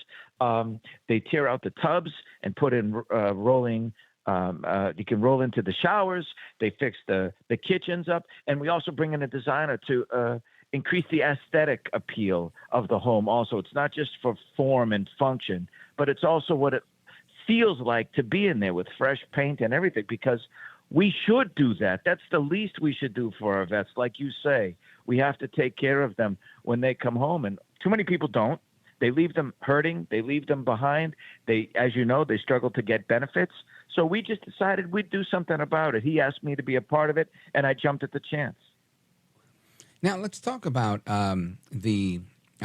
They tear out the tubs and put in rolling. You can roll into the showers. They fix the kitchens up, and we also bring in a designer to increase the aesthetic appeal of the home. Also, it's not just for form and function, but it's also what it feels like to be in there with fresh paint and everything, because we should do that. That's the least we should do for our vets. Like you say, we have to take care of them when they come home, and too many people don't. They leave them hurting. They leave them behind. As you know, they struggle to get benefits. So we just decided we'd do something about it. He asked me to be a part of it, and I jumped at the chance. Now, let's talk about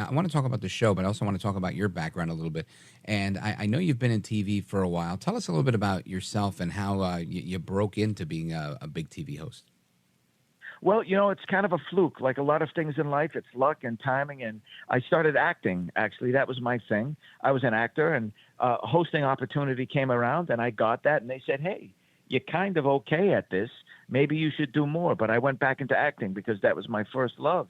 I want to talk about the show, but I also want to talk about your background a little bit. And I know you've been in TV for a while. Tell us a little bit about yourself and how you broke into being a big TV host. Well, it's kind of a fluke. Like a lot of things in life, it's luck and timing. And I started acting, actually. That was my thing. I was an actor, and a hosting opportunity came around, and I got that. And they said, hey, you're kind of okay at this. Maybe you should do more. But I went back into acting because that was my first love.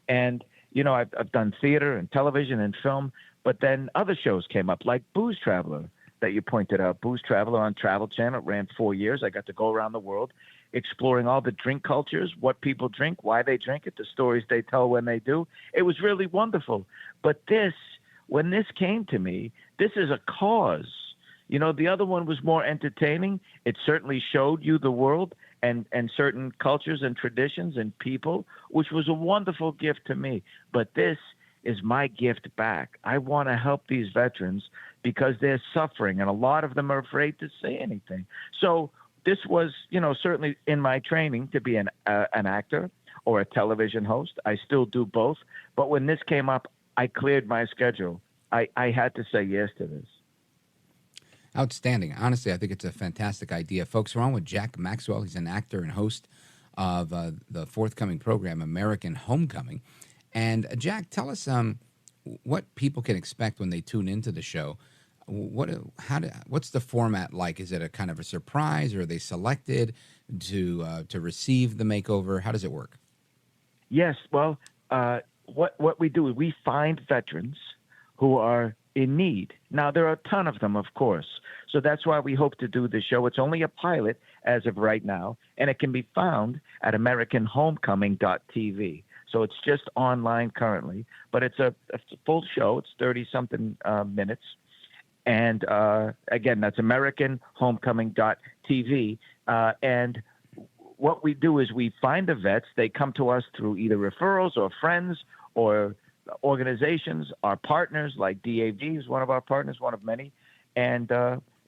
And, I've done theater and television and film. But then other shows came up, like Booze Traveler that you pointed out. Booze Traveler on Travel Channel. It ran 4 years. I got to go around the world exploring all the drink cultures, what people drink, why they drink it, the stories they tell when they do. It was really wonderful. But when this came to me, this is a cause. The other one was more entertaining. It certainly showed you the world and certain cultures and traditions and people, which was a wonderful gift to me. But this is my gift back. I want to help these veterans because they're suffering, and a lot of them are afraid to say anything. So this was, certainly in my training to be an actor or a television host. I still do both. But when this came up, I cleared my schedule. I had to say yes to this. Outstanding. Honestly, I think it's a fantastic idea. Folks, we're on with Jack Maxwell. He's an actor and host of the forthcoming program, American Homecoming. And Jack, tell us what people can expect when they tune into the show. What's the format like? Is it a kind of a surprise, or are they selected to receive the makeover? How does it work? Yes. Well, what we do is we find veterans who are in need. Now, there are a ton of them, of course. So that's why we hope to do the show. It's only a pilot as of right now, and it can be found at AmericanHomecoming.tv. So it's just online currently, but it's a full show. It's 30-something minutes. And again, that's AmericanHomecoming.tv. And what we do is we find the vets. They come to us through either referrals or friends or organizations, our partners, like DAV is one of our partners, one of many. And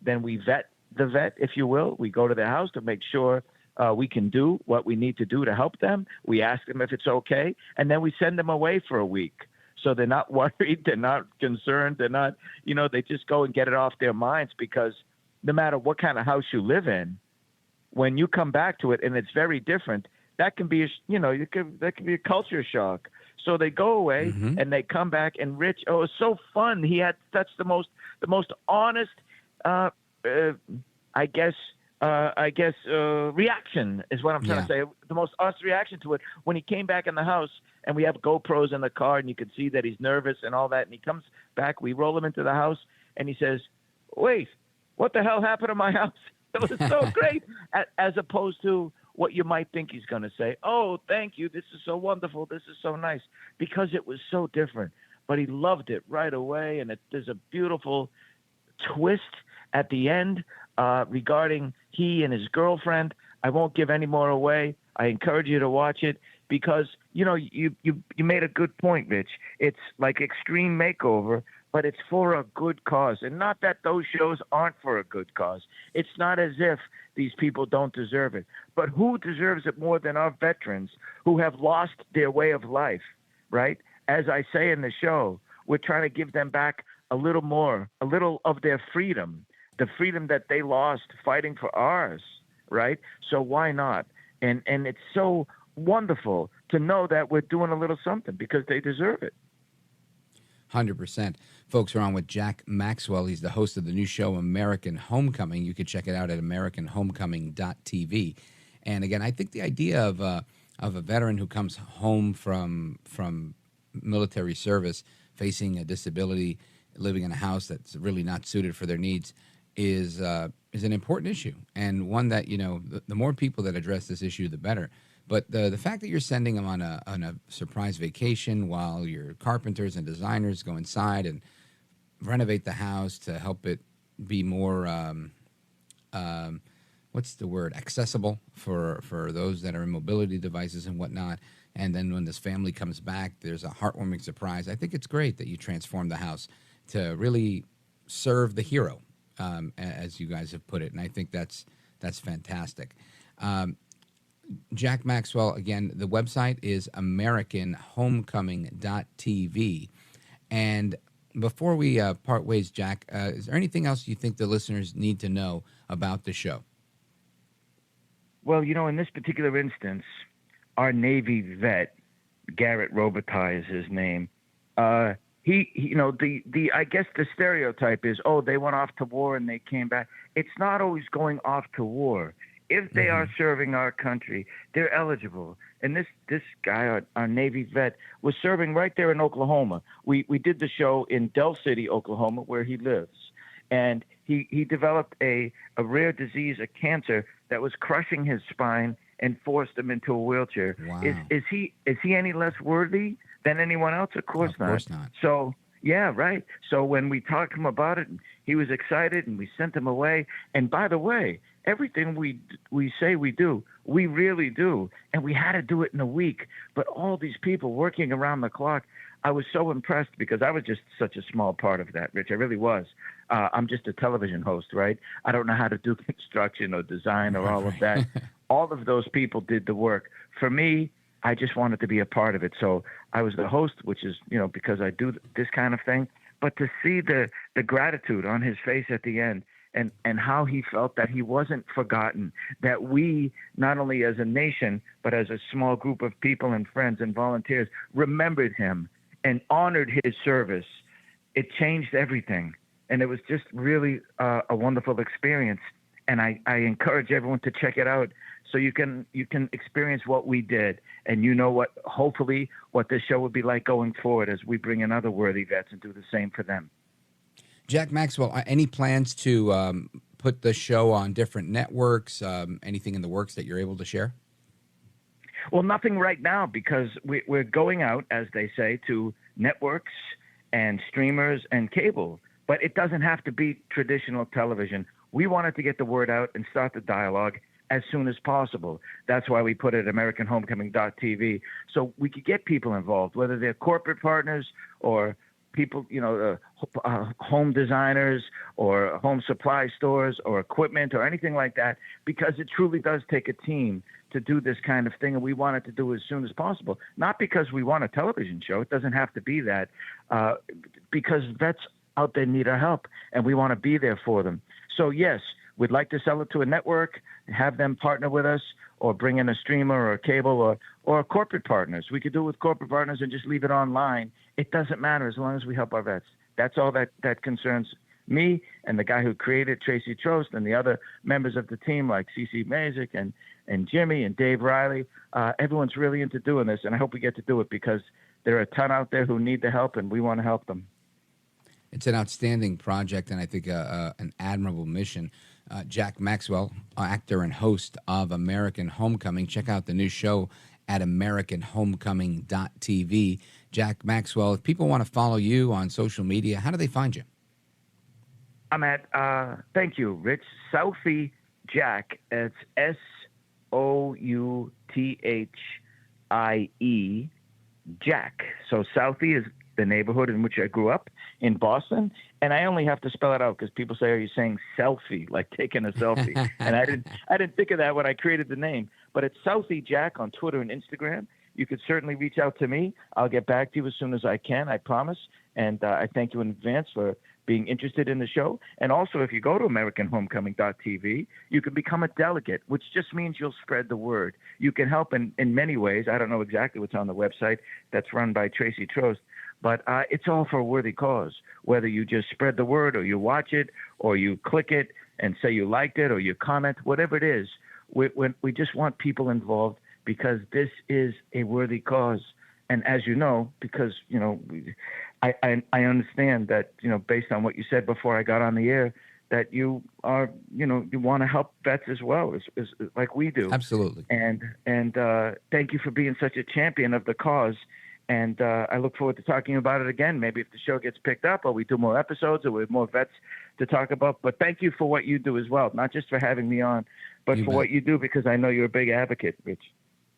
then we vet the vet, if you will. We go to their house to make sure we can do what we need to do to help them. We ask them if it's okay, and then we send them away for a week. So they're not worried, they're not concerned, they're not, they just go and get it off their minds, because no matter what kind of house you live in, when you come back to it and it's very different, that can be, that can be a culture shock. So they go away and they come back, and Rich, it was so fun. That's the most honest, reaction is what I'm trying to say. The most honest reaction to it when he came back in the house, and we have GoPros in the car, and you could see that he's nervous and all that. And he comes back, we roll him into the house, and he says, "Wait, what the hell happened to my house?" It was so great, as opposed to what you might think he's going to say. "Oh, thank you. This is so wonderful. This is so nice," because it was so different. But he loved it right away, and there's a beautiful twist at the end regarding he and his girlfriend. I won't give any more away. I encourage you to watch it, because you made a good point, Rich. It's like Extreme Makeover, but it's for a good cause. And not that those shows aren't for a good cause. It's not as if these people don't deserve it. But who deserves it more than our veterans who have lost their way of life, right? As I say in the show, we're trying to give them back a little more, a little of their freedom, the freedom that they lost fighting for ours, right? So why not? And it's so wonderful to know that we're doing a little something, because they deserve it. 100%. Folks, are on with Jack Maxwell. He's the host of the new show, American Homecoming. You can check it out at AmericanHomecoming.tv. And again, I think the idea of a veteran who comes home from military service, facing a disability, living in a house that's really not suited for their needs, is an important issue, and one that, the more people that address this issue, the better. But the fact that you're sending them on a surprise vacation while your carpenters and designers go inside and renovate the house to help it be more, accessible for those that are in mobility devices and whatnot. And then when this family comes back, there's a heartwarming surprise. I think it's great that you transform the house to really serve the hero, as you guys have put it. And I think that's fantastic. Jack Maxwell, again, the website is AmericanHomecoming.tv. And before we part ways, Jack, is there anything else you think the listeners need to know about the show? Well, in this particular instance, our Navy vet, Garrett Robitaille is his name. I guess the stereotype is, they went off to war and they came back. It's not always going off to war. If they are serving our country, they're eligible. And this guy, our Navy vet, was serving right there in Oklahoma. We did the show in Del City, Oklahoma, where he lives. And he developed a rare disease, a cancer, that was crushing his spine and forced him into a wheelchair. Wow. Is he any less worthy than anyone else? Of course not. Of course not. So, yeah, right. So when we talked to him about it, he was excited, and we sent him away. And by the way, everything we say we do, we really do. And we had to do it in a week. But all these people working around the clock, I was so impressed, because I was just such a small part of that, Rich. I really was. I'm just a television host, right? I don't know how to do construction or design or all of that. All of those people did the work. For me, I just wanted to be a part of it. So I was the host, which is, because I do this kind of thing. But to see the gratitude on his face at the end, and how he felt that he wasn't forgotten, that we, not only as a nation, but as a small group of people and friends and volunteers, remembered him and honored his service, it changed everything. And it was just really a wonderful experience. And I encourage everyone to check it out. so you can experience what we did, and hopefully what this show would be like going forward as we bring in other worthy vets and do the same for them. Jack Maxwell, any plans to put the show on different networks? Anything in the works that you're able to share? Well, nothing right now, because we're going out, as they say, to networks and streamers and cable. But it doesn't have to be traditional television. We wanted to get the word out and start the dialogue as soon as possible. That's why we put it at AmericanHomecoming.tv, so we could get people involved, whether they're corporate partners or people, home designers or home supply stores or equipment or anything like that, because it truly does take a team to do this kind of thing, and we want it to do it as soon as possible. Not because we want a television show. It doesn't have to be that, because vets out there need our help, and we want to be there for them. So, yes, we'd like to sell it to a network, have them partner with us, or bring in a streamer or a cable or corporate partners. We could do it with corporate partners and just leave it online. It doesn't matter as long as we help our vets. That's all that concerns me and the guy who created Tracy Trost and the other members of the team like CeCe Mazik and Jimmy and Dave Riley. Everyone's really into doing this, and I hope we get to do it because there are a ton out there who need the help, and we want to help them. It's an outstanding project, and I think an admirable mission. Jack Maxwell, actor and host of American Homecoming. Check out the new show at AmericanHomecoming.tv. Jack Maxwell, if people want to follow you on social media, how do they find you? I'm at, thank you, Rich, Southie Jack. It's Southie Jack. So Southie is the neighborhood in which I grew up in Boston, and I only have to spell it out because people say, "Are you saying selfie, like taking a selfie?" And I didn't think of that when I created the name. But it's Southie Jack on Twitter and Instagram. You could certainly reach out to me. I'll get back to you as soon as I can. I promise. And I thank you in advance for being interested in the show. And also, if you go to AmericanHomecoming.tv, you can become a delegate, which just means you'll spread the word. You can help in many ways. I don't know exactly what's on the website that's run by Tracy Trost, but it's all for a worthy cause, whether you just spread the word or you watch it or you click it and say you liked it or you comment, whatever it is. We just want people involved because this is a worthy cause. And as you know, because, I understand that, based on what you said before I got on the air, that you are, you want to help vets as well, as like we do. Absolutely. And thank you for being such a champion of the cause. And I look forward to talking about it again, maybe if the show gets picked up or we do more episodes or we have more vets to talk about. But thank you for what you do as well, not just for having me on, but for what you do, because I know you're a big advocate, Rich.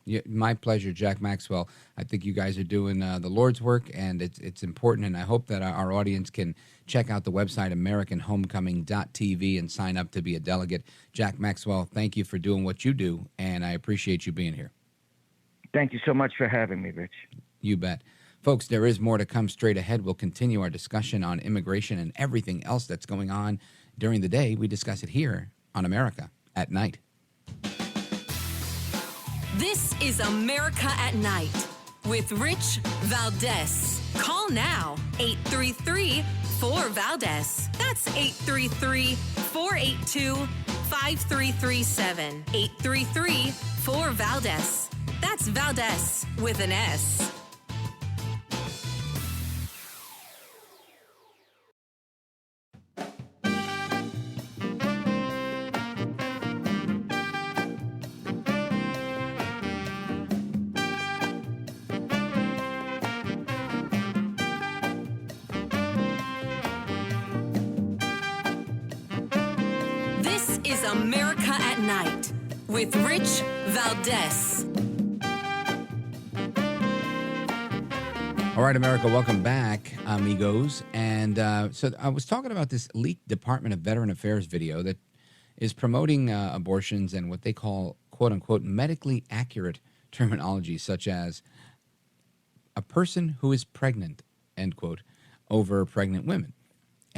Yeah, my pleasure, Jack Maxwell. I think you guys are doing the Lord's work, and it's important, and I hope that our audience can check out the website, AmericanHomecoming.tv, and sign up to be a delegate. Jack Maxwell, thank you for doing what you do, and I appreciate you being here. Thank you so much for having me, Rich. You bet. Folks, there is more to come straight ahead. We'll continue our discussion on immigration and everything else that's going on during the day. We discuss it here on America at Night. This is America at Night with Rich Valdez. Call now, 833-4-VALDEZ. That's 833-482-5337. 833-4-VALDEZ. That's Valdez with an S. This is America at Night with Rich Valdez. All right, America, welcome back, amigos. And so I was talking about this leaked Department of Veteran Affairs video that is promoting abortions and what they call, quote unquote, medically accurate terminology, such as a person who is pregnant, end quote, over pregnant women.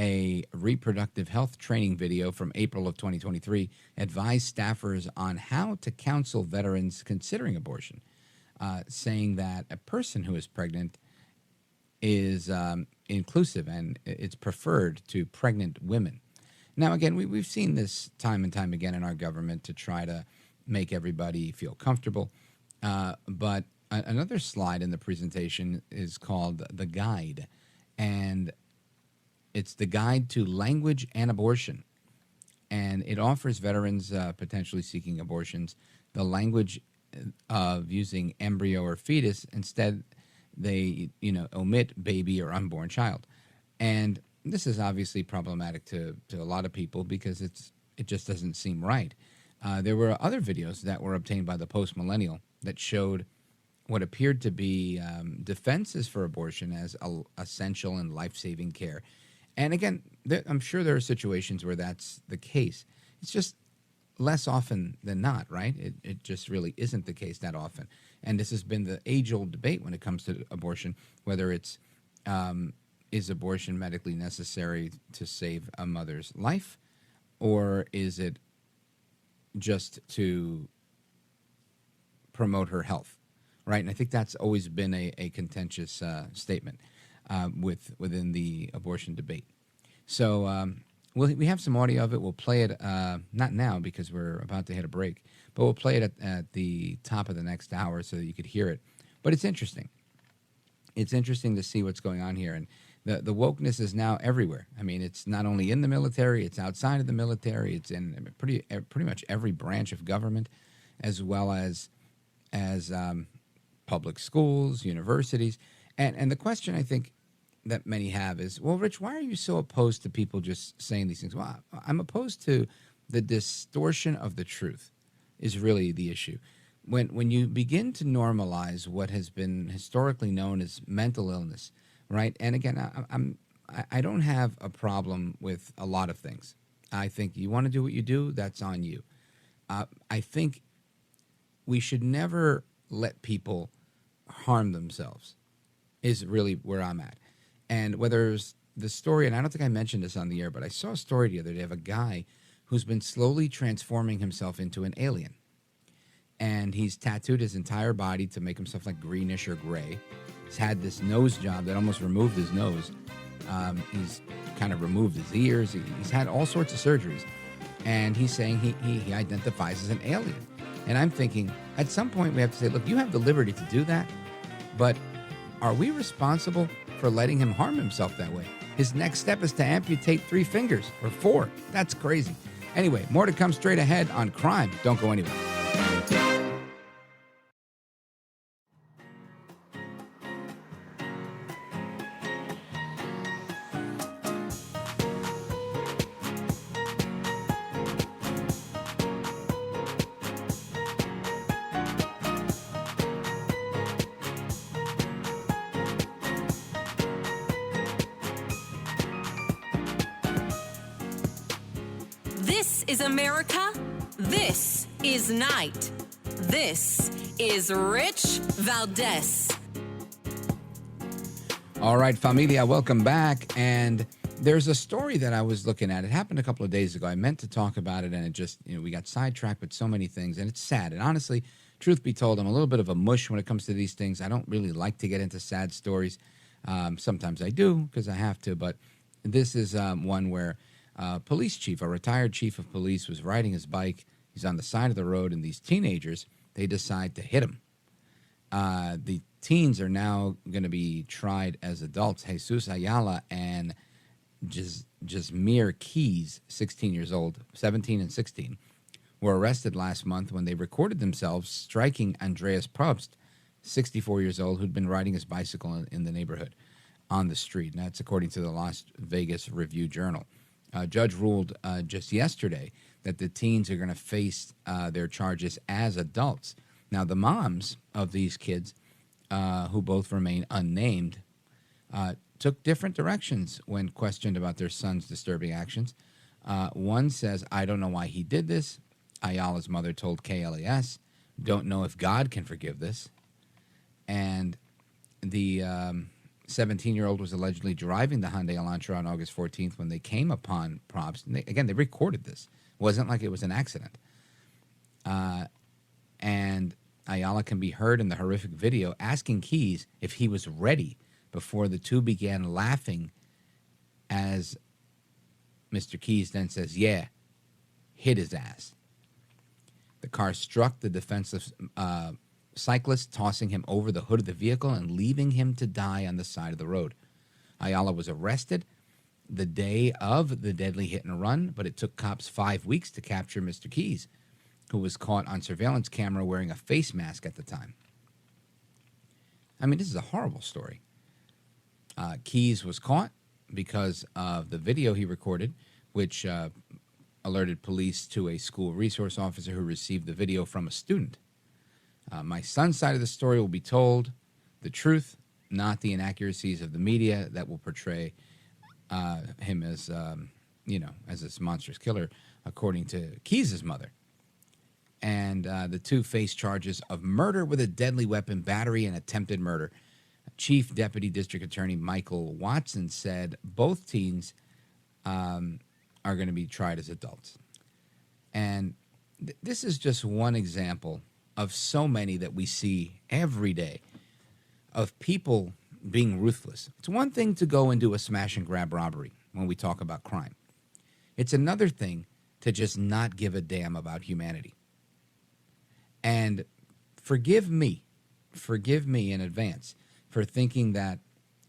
A reproductive health training video from April of 2023 advised staffers on how to counsel veterans considering abortion, saying that a person who is pregnant is inclusive and it's preferred to pregnant women. Now, again, we've seen this time and time again in our government to try to make everybody feel comfortable. But another slide in the presentation is called The Guide, and it's the Guide to Language and Abortion. And it offers veterans potentially seeking abortions the language of using embryo or fetus. Instead, they omit baby or unborn child. And this is obviously problematic to a lot of people because it just doesn't seem right. There were other videos that were obtained by the Post-Millennial that showed what appeared to be defenses for abortion as essential and life-saving care. And again, I'm sure there are situations where that's the case. It's just less often than not, right? It just really isn't the case that often. And this has been the age-old debate when it comes to abortion, whether it's is abortion medically necessary to save a mother's life, or is it just to promote her health, right? And I think that's always been a contentious statement within the abortion debate. So we have some audio of it. We'll play it, not now because we're about to hit a break, but we'll play it at the top of the next hour so that you could hear it. But it's interesting. It's interesting to see what's going on here. And the wokeness is now everywhere. I mean, it's not only in the military, it's outside of the military. It's in pretty much every branch of government, as well as public schools, universities. And the question I think that many have is, well, Rich, why are you so opposed to people just saying these things? Well, I'm opposed to the distortion of the truth is really the issue. When you begin to normalize what has been historically known as mental illness, right? And again, I don't have a problem with a lot of things. I think you want to do what you do, that's on you. I think we should never let people harm themselves is really where I'm at. And whether it's the story, and I don't think I mentioned this on the air, but I saw a story the other day of a guy who's been slowly transforming himself into an alien. And he's tattooed his entire body to make himself like greenish or gray. He's had this nose job that almost removed his nose. He's kind of removed his ears. He's had all sorts of surgeries. And he's saying he identifies as an alien. And I'm thinking, at some point we have to say, look, you have the liberty to do that, but are we responsible for letting him harm himself that way? His next step is to amputate 3 fingers or 4. That's crazy. Anyway, more to come straight ahead on crime. Don't go anywhere. This is America. This is Night. This is Rich Valdez. All right, familia, welcome back. And there's a story that I was looking at. It happened a couple of days ago. I meant to talk about it, and it just, we got sidetracked with so many things, and it's sad. And honestly, truth be told, I'm a little bit of a mush when it comes to these things. I don't really like to get into sad stories. Sometimes I do because I have to, but this is one where police chief, a retired chief of police, was riding his bike. He's on the side of the road, and these teenagers, they decide to hit him. The teens are now going to be tried as adults. Jesus Ayala and Jasmir Keys, 16 years old, 17 and 16, were arrested last month when they recorded themselves striking Andreas Probst, 64 years old, who'd been riding his bicycle in the neighborhood on the street. And that's according to the Las Vegas Review-Journal. Judge ruled just yesterday that the teens are going to face their charges as adults. Now, the moms of these kids, who both remain unnamed, took different directions when questioned about their son's disturbing actions. One says, "I don't know why he did this." Ayala's mother told KLAS, "Don't know if God can forgive this." And the 17-year-old was allegedly driving the Hyundai Elantra on August 14th when they came upon Probst. And they recorded this. It wasn't like it was an accident. And Ayala can be heard in the horrific video asking Keys if he was ready before the two began laughing, as Mr. Keys then says, "Yeah, hit his ass." The car struck the defenseless cyclist, tossing him over the hood of the vehicle and leaving him to die on the side of the road. Ayala was arrested the day of the deadly hit and run, but it took cops 5 weeks to capture Mr. Keys, who was caught on surveillance camera wearing a face mask at the time. I mean, this is a horrible story. Keys was caught because of the video he recorded, which alerted police to a school resource officer who received the video from a student. My son's side of the story will be told the truth, not the inaccuracies of the media that will portray him as, as this monstrous killer, according to Keys' mother. And the two face charges of murder with a deadly weapon, battery, and attempted murder. Chief Deputy District Attorney Michael Watson said both teens are going to be tried as adults. And this is just one example of so many that we see every day of people being ruthless. It's one thing to go and do a smash and grab robbery when we talk about crime. It's another thing to just not give a damn about humanity. And forgive me in advance for thinking that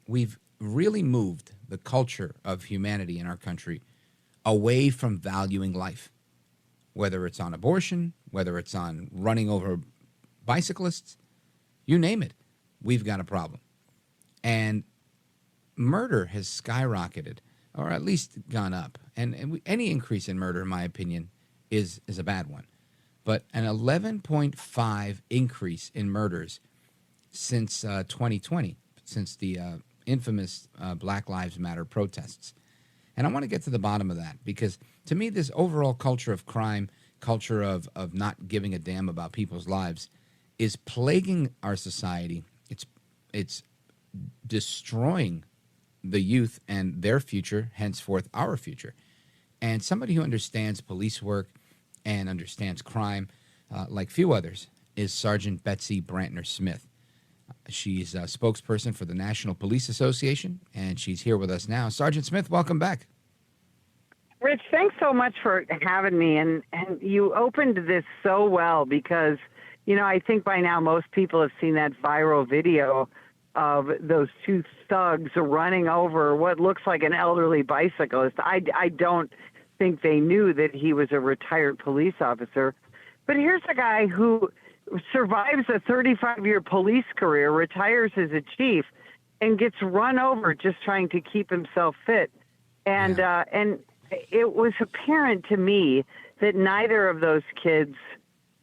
we've really moved the culture of humanity in our country away from valuing life, whether it's on abortion, whether it's on running over bicyclists, you name it, we've got a problem. And murder has skyrocketed, or at least gone up. And any increase in murder, in my opinion, is a bad one. But an 11.5 increase in murders since 2020, since the infamous Black Lives Matter protests. And I want to get to the bottom of that, because to me, this overall culture of crime, culture of not giving a damn about people's lives, is plaguing our society. It's destroying the youth and their future, henceforth our future. And somebody who understands police work and understands crime, like few others, is Sergeant Betsy Brantner-Smith. She's a spokesperson for the National Police Association, and she's here with us now. Sergeant Smith, welcome back. Rich, thanks so much for having me. And you opened this so well because, I think by now most people have seen that viral video of those two thugs running over what looks like an elderly bicyclist. I don't think they knew that he was a retired police officer. But here's a guy who survives a 35-year police career, retires as a chief, and gets run over just trying to keep himself fit. And and it was apparent to me that neither of those kids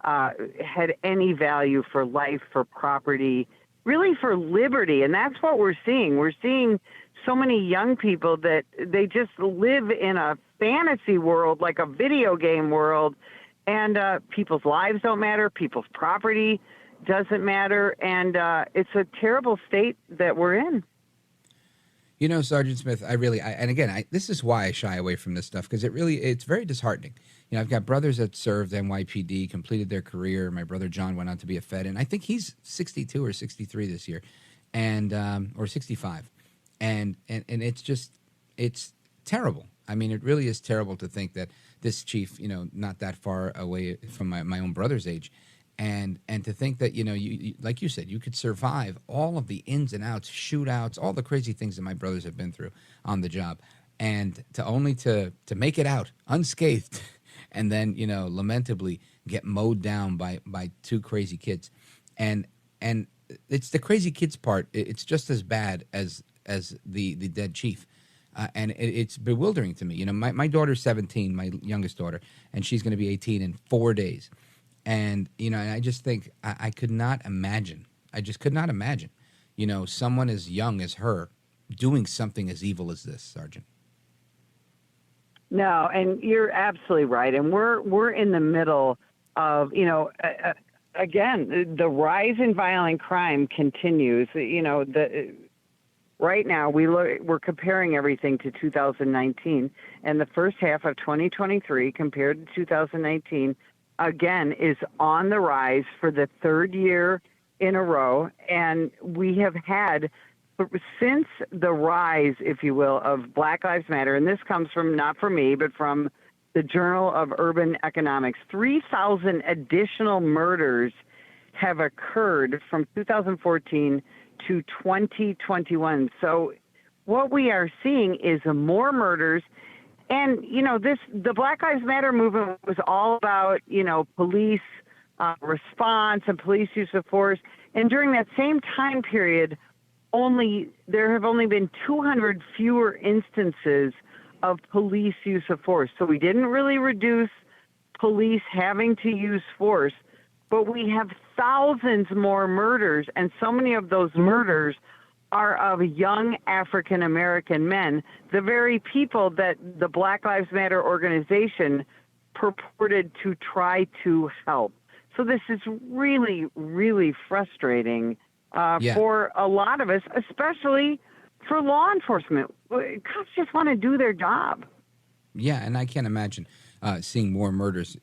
had any value for life, for property, really for liberty. And that's what we're seeing. We're seeing so many young people that they just live in a fantasy world, like a video game world, and people's lives don't matter, people's property doesn't matter, and it's a terrible state that we're in. Sergeant Smith, this is why I shy away from this stuff, because it's very disheartening. I've got brothers that served NYPD, completed their career. My brother John went on to be a Fed, and I think he's 62 or 63 this year, and or 65, and it's terrible. I mean, it really is terrible to think that this chief, not that far away from my own brother's age, and to think that, you like you said, you could survive all of the ins and outs, shootouts, all the crazy things that my brothers have been through on the job, and to make it out unscathed, and then, lamentably get mowed down by two crazy kids. And it's the crazy kids part. It's just as bad as the dead chief. And it's bewildering to me. My daughter's 17, my youngest daughter, and she's going to be 18 in 4 days. And, and I just think I could not imagine. I just could not imagine, someone as young as her doing something as evil as this, Sergeant. No, and you're absolutely right. And we're in the middle of, again, the rise in violent crime continues. Right now, we're comparing everything to 2019, and the first half of 2023 compared to 2019, again, is on the rise for the third year in a row. And we have had, since the rise, if you will, of Black Lives Matter, and this comes from, not from me, but from the Journal of Urban Economics. 3,000 additional murders have occurred from 2014 to 2021. So what we are seeing is more murders. And, the Black Lives Matter movement was all about, police response and police use of force. And during that same time period, there have only been 200 fewer instances of police use of force. So we didn't really reduce police having to use force, but we have thousands more murders, and so many of those murders are of young African American men, the very people that the Black Lives Matter organization purported to try to help. So this is really, really frustrating for a lot of us, especially for law enforcement. Cops just want to do their job. Yeah, and I can't imagine seeing more murders.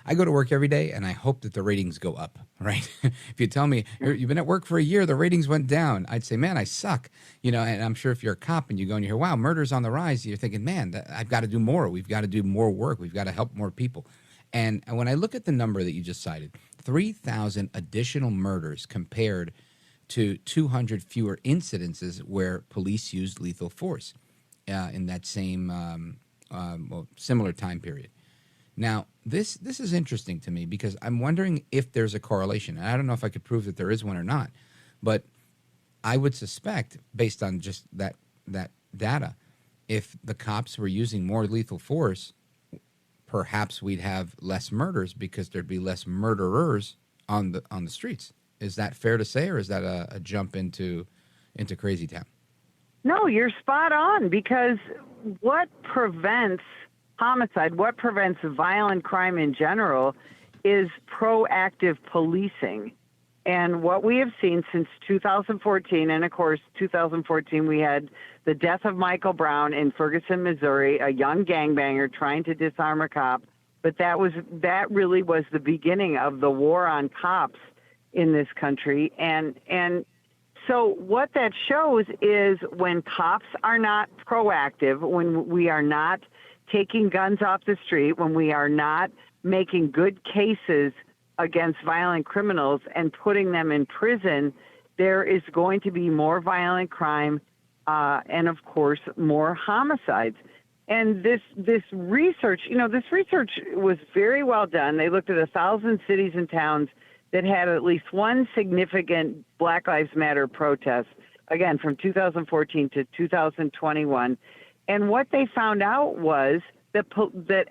I go to work every day, and I hope that the ratings go up, right? If you tell me you've been at work for a year, the ratings went down, I'd say, man, I suck. And I'm sure if you're a cop and you go and you hear, wow, murder's on the rise, you're thinking, man, I've got to do more. We've got to do more work. We've got to help more people. And when I look at the number that you just cited, 3,000 additional murders compared to 200 fewer incidences where police used lethal force in that same similar time period. Now, this is interesting to me because I'm wondering if there's a correlation. And I don't know if I could prove that there is one or not, but I would suspect, based on just that data, if the cops were using more lethal force, perhaps we'd have less murders because there'd be less murderers on the streets. Is that fair to say, or is that a jump into crazy town? No, you're spot on, because what prevents homicide, what prevents violent crime in general, is proactive policing. And what we have seen since 2014, and of course, 2014, we had the death of Michael Brown in Ferguson, Missouri, a young gangbanger trying to disarm a cop. But that really was the beginning of the war on cops in this country. And so what that shows is when cops are not proactive, when we are not taking guns off the street, when we are not making good cases against violent criminals and putting them in prison, there is going to be more violent crime and, of course, more homicides. And this research, this research was very well done. They looked at 1,000 cities and towns that had at least one significant Black Lives Matter protest, again, from 2014 to 2021. And what they found out was that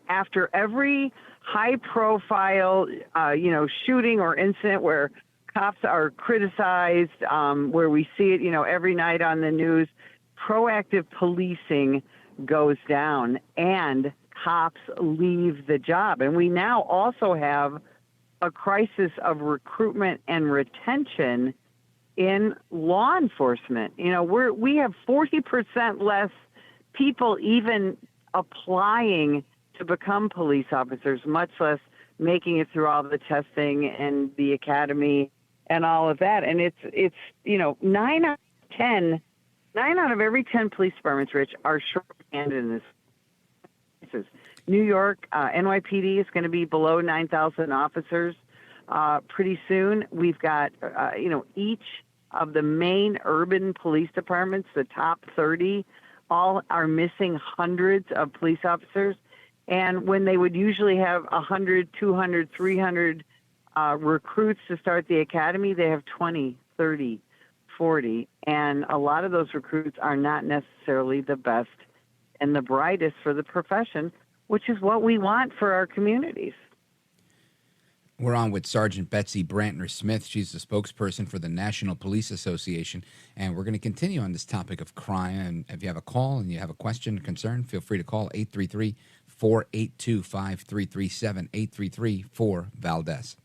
after every high-profile, shooting or incident where cops are criticized, where we see it, every night on the news, proactive policing goes down and cops leave the job. And we now also have a crisis of recruitment and retention in law enforcement. We have 40% less people even applying to become police officers, much less making it through all the testing and the academy and all of that. And it's 9 out of every 10 police departments, Rich, are short-handed in this. New York, NYPD is going to be below 9,000 officers pretty soon. We've got, each of the main urban police departments, the top 30, all are missing hundreds of police officers. And when they would usually have 100, 200, 300 recruits to start the academy, they have 20, 30, 40. And a lot of those recruits are not necessarily the best and the brightest for the profession, which is what we want for our communities. We're on with Sergeant Betsy Brantner-Smith. She's the spokesperson for the National Police Association, and we're going to continue on this topic of crime. And if you have a call and you have a question or concern, feel free to call 833-482-5337, 833-4-VALDEZ.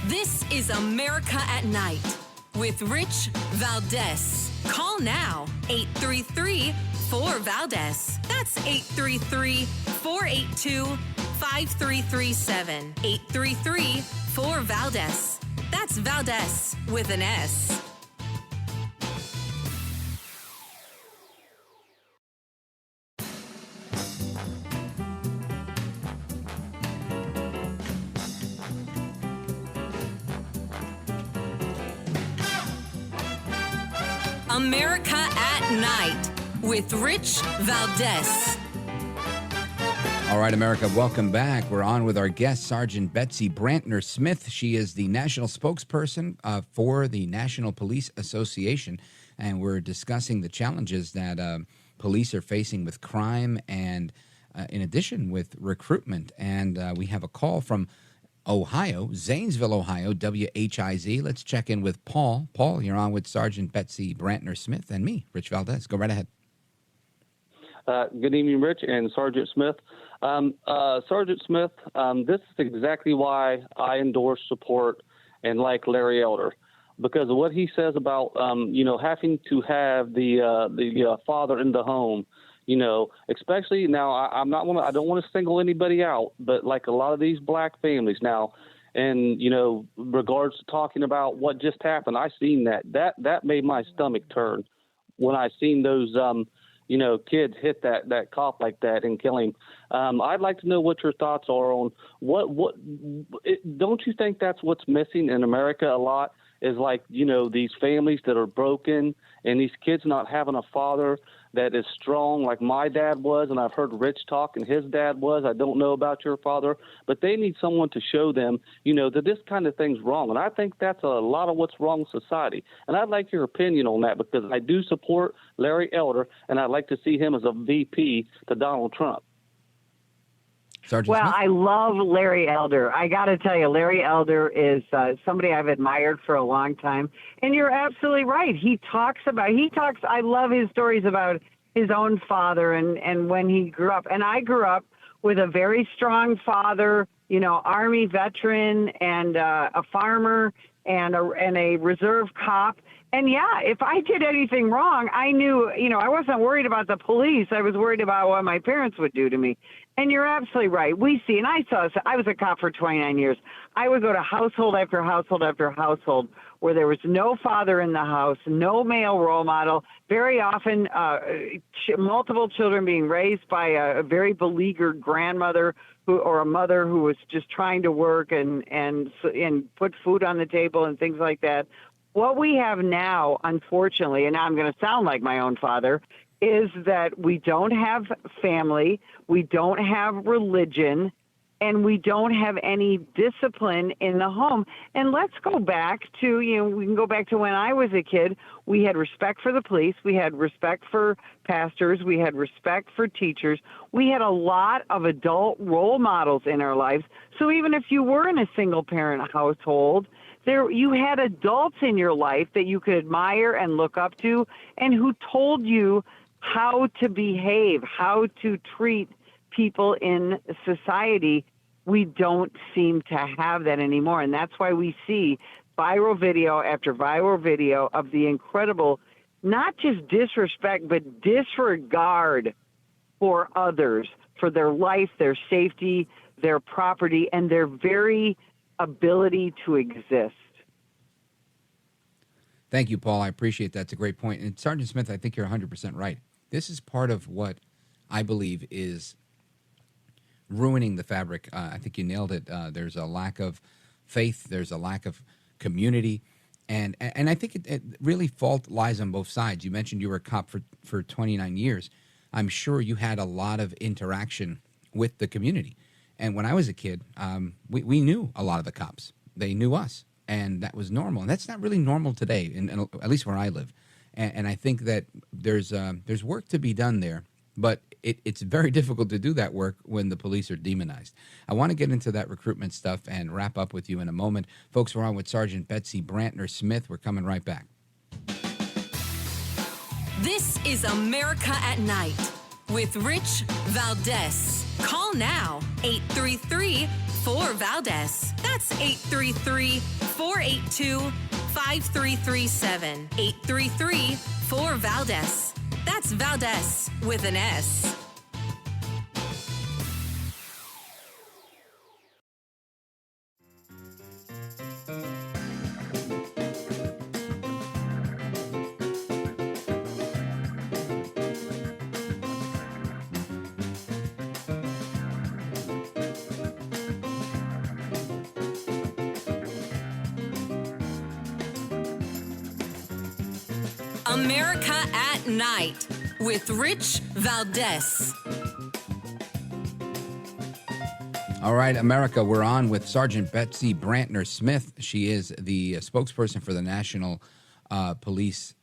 This is America at Night with Rich Valdez. Call now, 833-4-VALDEZ. That's 833-482-5337, 833-4-VALDEZ. That's Valdez with an S. America at Night with Rich Valdez. All right, America, welcome back. We're on with our guest, Sergeant Betsy Brantner-Smith. She is the national spokesperson for the National Police Association, and we're discussing the challenges that police are facing with crime and, in addition, with recruitment. And we have a call from Ohio, Zanesville, Ohio, WHIZ. Let's check in with Paul. Paul, you're on with Sergeant Betsy Brantner-Smith and me, Rich Valdez. Go right ahead. Good evening, Rich and Sergeant Smith. Sergeant Smith, this is exactly why I endorse, support, and like Larry Elder, because of what he says about, having to have the father in the home. Especially now, I don't want to single anybody out, but like a lot of these black families now, and regards to talking about what just happened, I seen that made my stomach turn when I seen those kids hit that cop like that and kill him. I'd like to know what your thoughts are on don't you think that's what's missing in America a lot, is like, these families that are broken and these kids not having a father that is strong like my dad was, and I've heard Rich talk and his dad was. I don't know about your father, but they need someone to show them, that this kind of thing's wrong. And I think that's a lot of what's wrong with society. And I'd like your opinion on that, because I do support Larry Elder, and I'd like to see him as a VP to Donald Trump. Sergeant Well, Smith? I love Larry Elder. I got to tell you, Larry Elder is somebody I've admired for a long time. And you're absolutely right. I love his stories about his own father and when he grew up. And I grew up with a very strong father, Army veteran and a farmer and a reserve cop. And yeah, if I did anything wrong, I knew, I wasn't worried about the police. I was worried about what my parents would do to me. And you're absolutely right. We see, and I was a cop for 29 years. I would go to household after household after household where there was no father in the house, no male role model, very often multiple children being raised by a very beleaguered grandmother or a mother who was just trying to work and put food on the table and things like that. What we have now, unfortunately, and now I'm going to sound like my own father, is that we don't have family, we don't have religion, and we don't have any discipline in the home. And let's go back to, we can go back to when I was a kid. We had respect for the police. We had respect for pastors. We had respect for teachers. We had a lot of adult role models in our lives. So even if you were in a single-parent household, you had adults in your life that you could admire and look up to and who told you how to behave, how to treat people in society. We don't seem to have that anymore. And that's why we see viral video after viral video of the incredible, not just disrespect, but disregard for others, for their life, their safety, their property, and their very ability to exist. Thank you, Paul. I appreciate that. It's a great point. And Sergeant Smith, I think you're 100% right. This is part of what I believe is ruining the fabric. I think you nailed it. There's a lack of faith. There's a lack of community. And I think it really fault lies on both sides. You mentioned you were a cop for 29 years. I'm sure you had a lot of interaction with the community. And when I was a kid, we knew a lot of the cops. They knew us, and that was normal. And that's not really normal today, at least where I live. And I think that there's work to be done there, but it's very difficult to do that work when the police are demonized. I want to get into that recruitment stuff and wrap up with you in a moment. Folks, we're on with Sergeant Betsy Brantner-Smith. We're coming right back. This is America at Night with Rich Valdez. Call now, 833-4-VALDEZ. That's 833-482-5337. 833-4-VALDEZ. That's Valdez with an S. America at Night with Rich Valdez. All right, America, we're on with Sergeant Betsy Brantner-Smith. She is the spokesperson for the National Police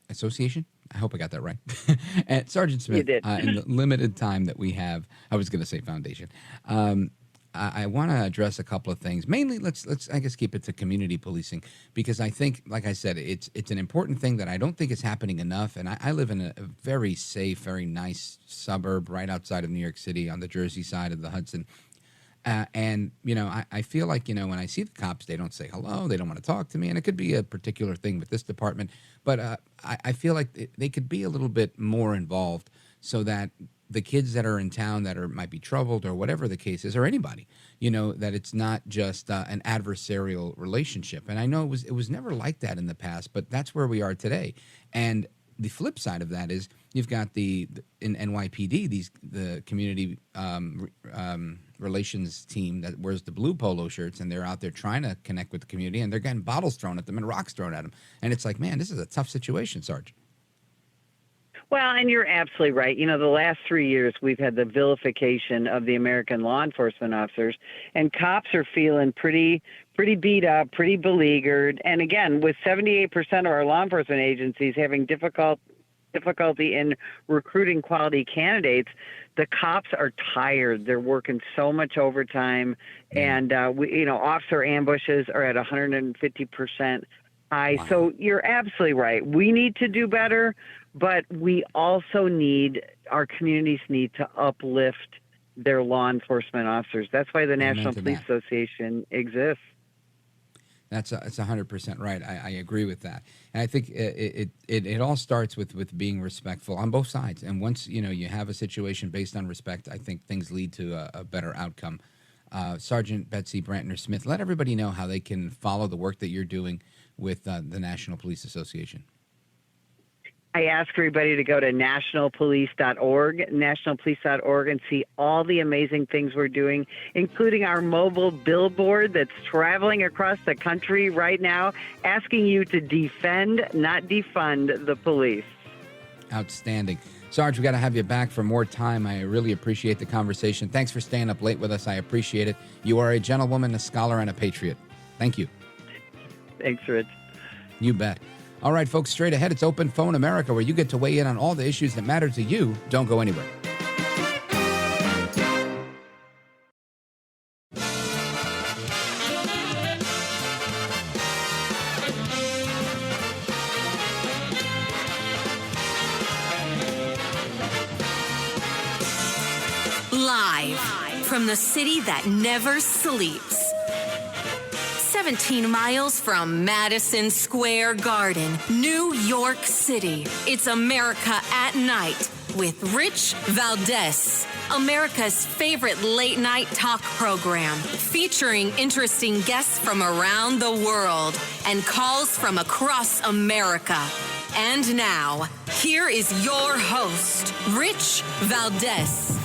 Association. I hope I got that right. And Sergeant Smith, in the limited time that we have, I was going to say foundation. I want to address a couple of things. Mainly, let's I guess keep it to community policing, because I think, like I said, it's an important thing that I don't think is happening enough. And I live in a very safe, very nice suburb right outside of New York City on the Jersey side of the Hudson. And, you know, I feel like, you know, when I see the cops, they don't say hello, they don't want to talk to me. And it could be a particular thing with this department. But I feel like they could be a little bit more involved so that the kids that are in town that might be troubled or whatever the case is, or anybody, you know, that it's not just an adversarial relationship. And I know it was never like that in the past, but that's where we are today. And the flip side of that is you've got in NYPD, the community relations team that wears the blue polo shirts, and they're out there trying to connect with the community, and they're getting bottles thrown at them and rocks thrown at them. And it's like, man, this is a tough situation, Sarge. Well, and you're absolutely right. You know, the last 3 years, we've had the vilification of the American law enforcement officers, and cops are feeling pretty beat up, pretty beleaguered. And again, with 78% of our law enforcement agencies having difficulty in recruiting quality candidates, the cops are tired. They're working so much overtime, and officer ambushes are at 150% high. Wow. So you're absolutely right. We need to do better, but we also our communities need to uplift their law enforcement officers. That's why the National Police Association exists. That's 100% right. I agree with that, and I think it all starts with being respectful on both sides. And once you have a situation based on respect, I think things lead to a better outcome. Sergeant Betsy Brantner-Smith, let everybody know how they can follow the work that you're doing with the National Police Association. I ask everybody to go to nationalpolice.org, nationalpolice.org, and see all the amazing things we're doing, including our mobile billboard that's traveling across the country right now, asking you to defend, not defund, the police. Outstanding. Sarge, we got to have you back for more time. I really appreciate the conversation. Thanks for staying up late with us. I appreciate it. You are a gentlewoman, a scholar, and a patriot. Thank you. Thanks, Rich. You bet. All right, folks, straight ahead, it's Open Phone America, where you get to weigh in on all the issues that matter to you. Don't go anywhere. Live from the city that never sleeps. 17 miles from Madison Square Garden, New York City. It's America at Night with Rich Valdez, America's favorite late-night talk program, featuring interesting guests from around the world and calls from across America. And now, here is your host, Rich Valdez.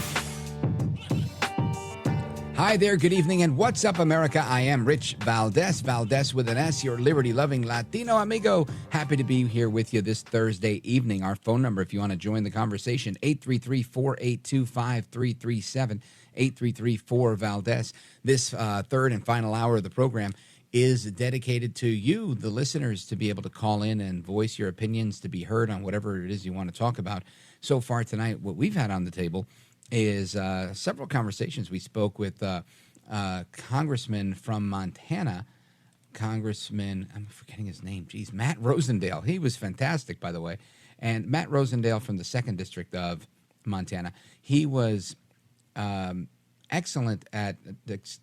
Hi there, good evening, and what's up, America? I am Rich Valdez, Valdez with an S, your liberty-loving Latino amigo. Happy to be here with you this Thursday evening. Our phone number, if you want to join the conversation, 833-482-5337, 833-4-VALDEZ. This third and final hour of the program is dedicated to you, the listeners, to be able to call in and voice your opinions, to be heard on whatever it is you want to talk about. So far tonight, what we've had on the table is several conversations. We spoke with Congressman from Montana, Congressman, I'm forgetting his name, Matt Rosendale. He was fantastic, by the way. And Matt Rosendale from the 2nd District of Montana, he was excellent at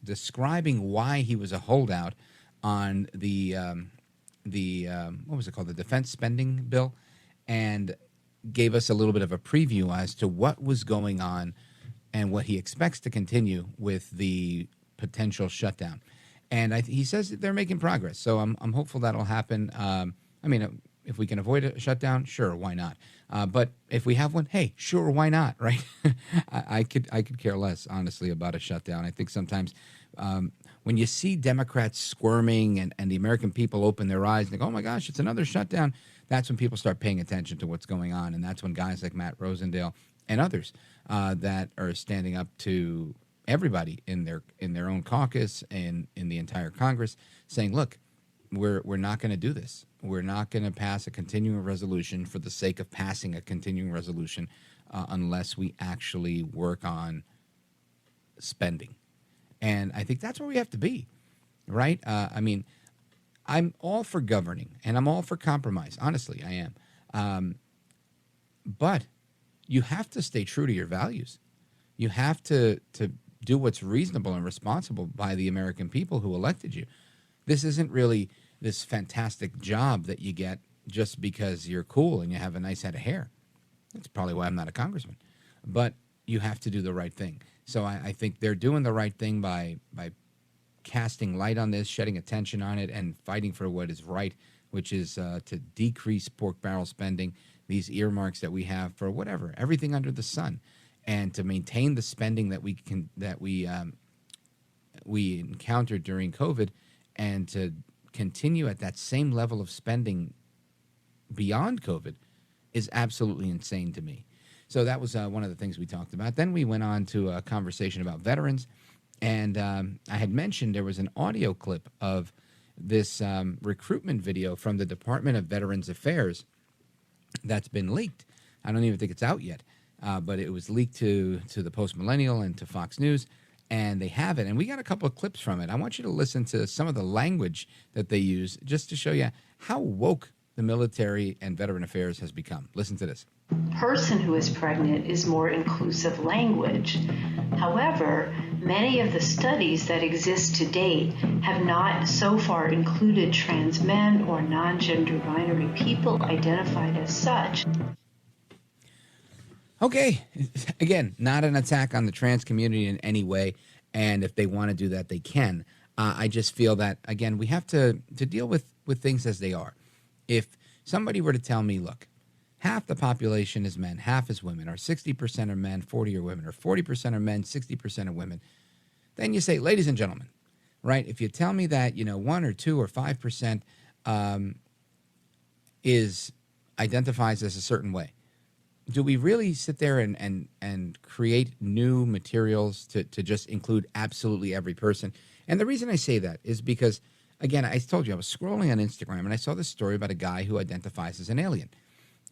describing why he was a holdout on the what was it called, the defense spending bill, and gave us a little bit of a preview as to what was going on and what he expects to continue with the potential shutdown. And he says that they're making progress, so I'm hopeful that'll happen. I mean, if we can avoid a shutdown, sure, why not? But if we have one, hey, sure, why not, right? I could care less, honestly, about a shutdown. I think sometimes when you see Democrats squirming and the American people open their eyes and they go, oh my gosh, it's another shutdown, that's when people start paying attention to what's going on, and that's when guys like Matt Rosendale and others that are standing up to everybody in their own caucus and in the entire Congress, saying, "Look, we're not going to do this. We're not going to pass a continuing resolution for the sake of passing a continuing resolution unless we actually work on spending." And I think that's where we have to be, right? I mean, I'm all for governing, and I'm all for compromise. Honestly, I am. But you have to stay true to your values. You have to do what's reasonable and responsible by the American people who elected you. This isn't really this fantastic job that you get just because you're cool and you have a nice head of hair. That's probably why I'm not a congressman. But you have to do the right thing. So I think they're doing the right thing by casting light on this, shedding attention on it, and fighting for what is right, which is to decrease pork barrel spending, these earmarks that we have for whatever, everything under the sun, and to maintain the spending that we encountered during COVID, and to continue at that same level of spending beyond COVID is absolutely insane to me. So that was one of the things we talked about. Then we went on to a conversation about veterans, and I had mentioned there was an audio clip of this recruitment video from the Department of Veterans Affairs that's been leaked. I don't even think it's out yet, but it was leaked to the Post Millennial and to Fox News, and they have it. And we got a couple of clips from it. I want you to listen to some of the language that they use just to show you how woke the military and veteran affairs has become. Listen to this. Person who is pregnant is more inclusive language. However, many of the studies that exist to date have not so far included trans men or non-gender binary people identified as such. Okay, again, not an attack on the trans community in any way, and if they want to do that, they can. I just feel that, again, we have to deal with things as they are. If somebody were to tell me, look, half the population is men, half is women, or 60% are men, 40 are women, or 40% are men, 60% are women, then you say, ladies and gentlemen, right? If you tell me that, 1 or 2 or 5% identifies as a certain way, do we really sit there and create new materials to just include absolutely every person? And the reason I say that is because, again, I told you I was scrolling on Instagram and I saw this story about a guy who identifies as an alien.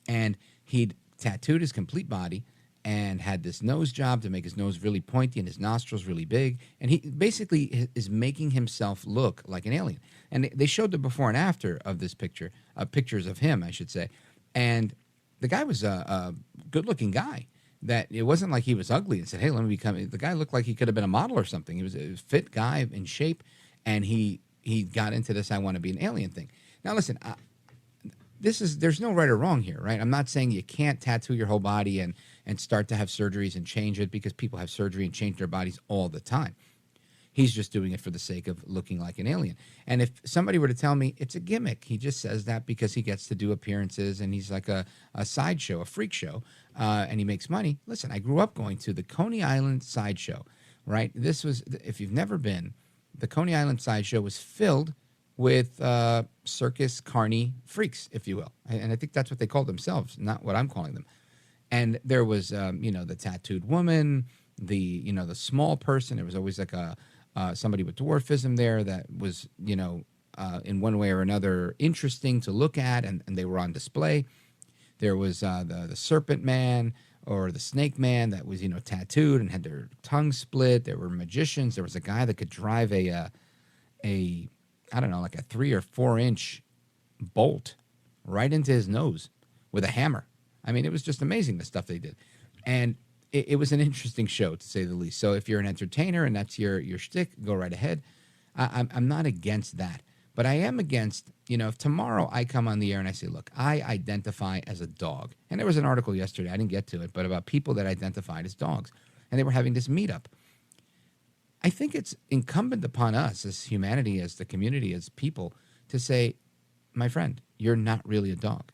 And he'd tattooed his complete body and had this nose job to make his nose really pointy and his nostrils really big. And he basically is making himself look like an alien. And they showed the before and after of this picture, pictures of him, I should say. And the guy was a good-looking guy. That it wasn't like he was ugly and said, hey, let me become... The guy looked like he could have been a model or something. He was a fit guy in shape, and he got into this I want to be an alien thing. Now, listen, there's no right or wrong here, right? I'm not saying you can't tattoo your whole body and start to have surgeries and change it, because people have surgery and change their bodies all the time. He's just doing it for the sake of looking like an alien. And if somebody were to tell me it's a gimmick, he just says that because he gets to do appearances and he's like a sideshow, a freak show, and he makes money. Listen, I grew up going to the Coney Island Sideshow, right? This was, if you've never been, the Coney Island Sideshow was filled with circus carny freaks, if you will. And I think that's what they call themselves, not what I'm calling them. And there was, the tattooed woman, the small person. There was always like somebody with dwarfism there that was, in one way or another interesting to look at, and they were on display. There was the serpent man or the snake man that was, tattooed and had their tongue split. There were magicians. There was a guy that could drive I don't know, like a 3 or 4 inch bolt right into his nose with a hammer. I mean, it was just amazing, the stuff they did. And it was an interesting show, to say the least. So if you're an entertainer and that's your shtick, go right ahead. I'm not against that. But I am against, if tomorrow I come on the air and I say, look, I identify as a dog. And there was an article yesterday, I didn't get to it, but about people that identified as dogs. And they were having this meetup. I think it's incumbent upon us as humanity, as the community, as people, to say, my friend, you're not really a dog.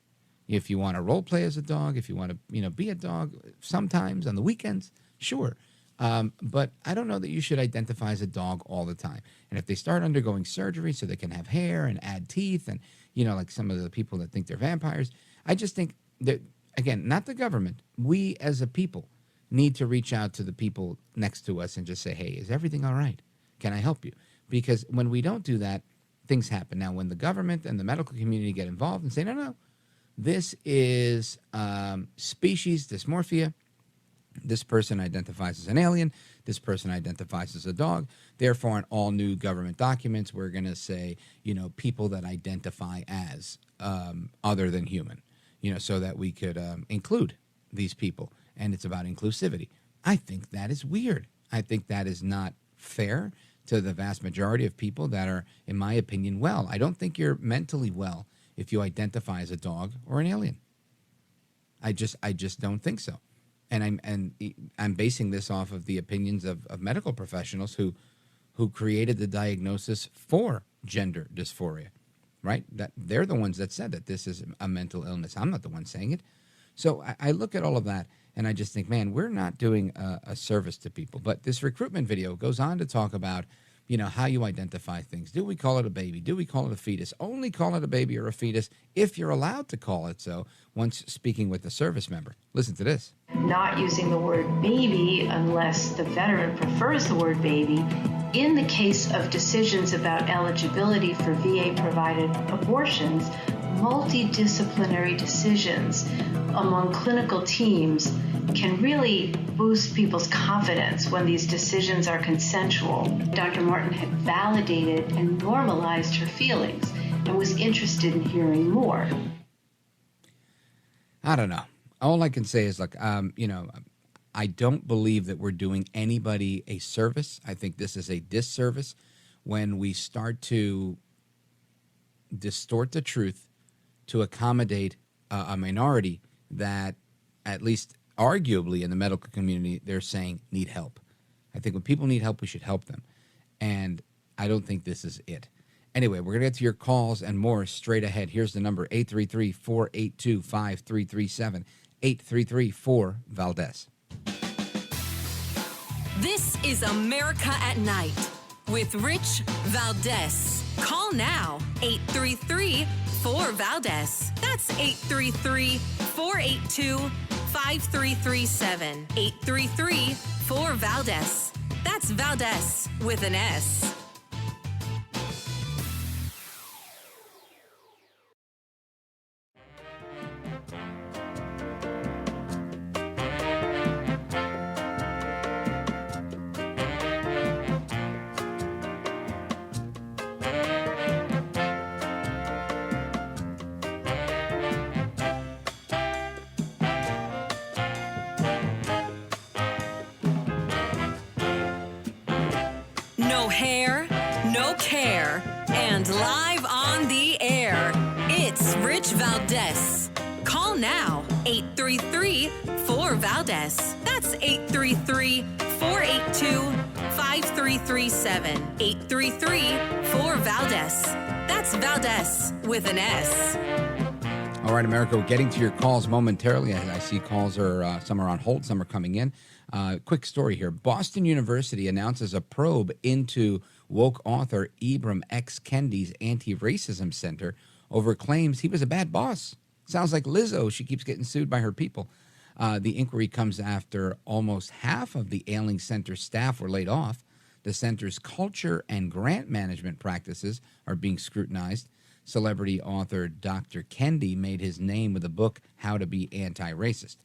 If you want to role play as a dog, if you want to, be a dog sometimes on the weekends, sure. But I don't know that you should identify as a dog all the time. And if they start undergoing surgery so they can have hair and add teeth and, like some of the people that think they're vampires. I just think that, again, not the government. We as a people need to reach out to the people next to us and just say, hey, is everything all right? Can I help you? Because when we don't do that, things happen. Now, when the government and the medical community get involved and say, no, this is species dysmorphia. This person identifies as an alien. This person identifies as a dog. Therefore, in all new government documents, we're going to say, people that identify as other than human, so that we could include these people. And it's about inclusivity. I think that is weird. I think that is not fair to the vast majority of people that are, in my opinion, well. I don't think you're mentally well if you identify as a dog or an alien. I just don't think so. And I'm basing this off of the opinions of medical professionals who created the diagnosis for gender dysphoria, right? That they're the ones that said that this is a mental illness. I'm not the one saying it. So I look at all of that and I just think, man, we're not doing a service to people. But this recruitment video goes on to talk about, how you identify things. Do we call it a baby? Do we call it a fetus? Only call it a baby or a fetus if you're allowed to call it so once speaking with a service member. Listen to this. Not using the word baby unless the veteran prefers the word baby. In the case of decisions about eligibility for VA-provided abortions, multidisciplinary decisions among clinical teams can really boost people's confidence when these decisions are consensual. Dr. Martin had validated and normalized her feelings and was interested in hearing more. I don't know. All I can say is, look, I don't believe that we're doing anybody a service. I think this is a disservice when we start to distort the truth to accommodate a minority that, at least arguably in the medical community, they're saying need help. I think when people need help, we should help them. And I don't think this is it. Anyway, we're going to get to your calls and more straight ahead. Here's the number, 833-482-5337, 833-4-VALDEZ. This is America at Night with Rich Valdez. Call now, 833-4-VALDEZ. That's 833-482-5337. 833-4-VALDEZ. That's Valdez with an S. No hair, no care, and live on the air. It's Rich Valdez. Call now, 833-4-VALDEZ. That's 833-482-5337. 833-4-VALDEZ. That's Valdez with an S. All right, America, we're getting to your calls momentarily. I see calls are, some are on hold, some are coming in. Quick story here. Boston University announces a probe into woke author Ibram X. Kendi's anti-racism center over claims he was a bad boss. Sounds like Lizzo. She keeps getting sued by her people. The inquiry comes after almost half of the ailing center staff were laid off. The center's culture and grant management practices are being scrutinized. Celebrity author Dr. Kendi made his name with the book How to Be Anti-Racist.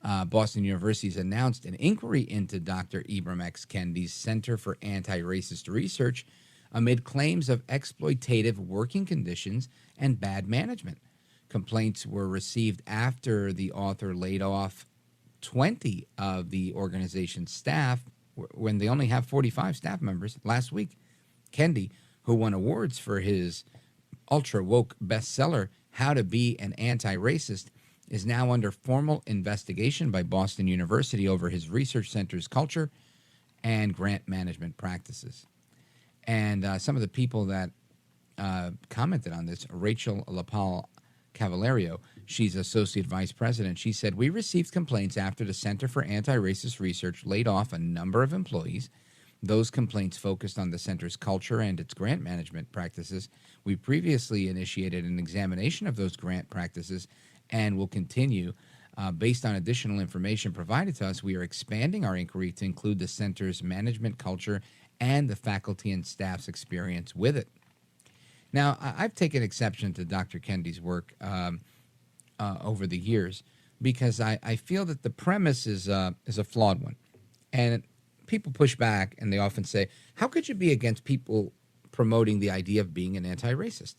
Boston University's announced an inquiry into Dr. Ibram X. Kendi's Center for Anti-Racist Research amid claims of exploitative working conditions and bad management. Complaints were received after the author laid off 20 of the organization's staff when they only have 45 staff members last week. Kendi, who won awards for his ultra-woke bestseller, How to Be an Anti-Racist, is now under formal investigation by Boston University over his research center's culture and grant management practices. And some of the people that commented on this, Rachel LaPaul Cavalario, she's associate vice president. She said, "We received complaints after the Center for Anti-Racist Research laid off a number of employees Those complaints focused on the center's culture and its grant management practices. We previously initiated an examination of those grant practices and will continue. Based on additional information provided to us, we are expanding our inquiry to include the center's management culture and the faculty and staff's experience with it. Now, I've taken exception to Dr. Kendi's work over the years because I feel that the premise is a flawed one. And people push back and they often say, how could you be against people promoting the idea of being an anti-racist?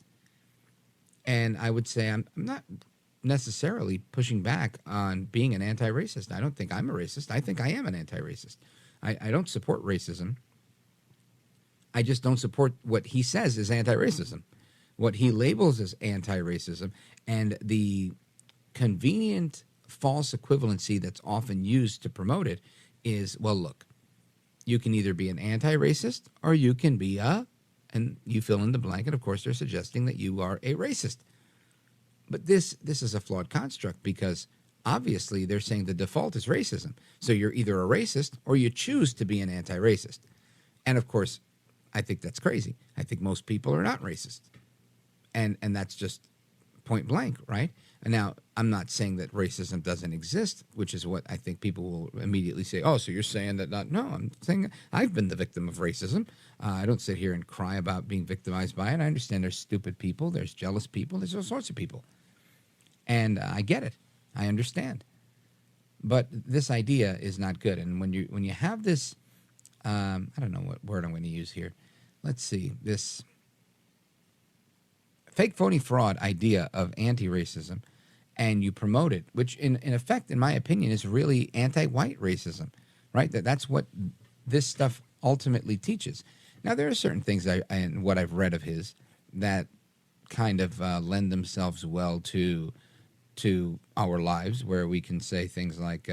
And I would say I'm not necessarily pushing back on being an anti-racist. I don't think I'm a racist. I think I am an anti-racist. I don't support racism. I just don't support what he says is anti-racism, what he labels as anti-racism, and the convenient false equivalency that's often used to promote it is, well, look, you can either be an anti-racist or you can be and you fill in the blank, and of course they're suggesting that you are a racist. But this is a flawed construct because obviously they're saying the default is racism. So you're either a racist or you choose to be an anti-racist. And of course, I think that's crazy. I think most people are not racist. And that's just point blank, right? And now, I'm not saying that racism doesn't exist, which is what I think people will immediately say, oh, so you're saying that not? No, I'm saying I've been the victim of racism. I don't sit here and cry about being victimized by it. I understand there's stupid people, there's jealous people, there's all sorts of people. And I get it. I understand. But this idea is not good. And when you have this, I don't know what word I'm going to use here. Let's see, this fake, phony, fraud idea of anti-racism, and you promote it, which in effect, in my opinion, is really anti-white racism, right? That's what this stuff ultimately teaches. Now, there are certain things and what I've read of his that kind of lend themselves well to our lives, where we can say things like,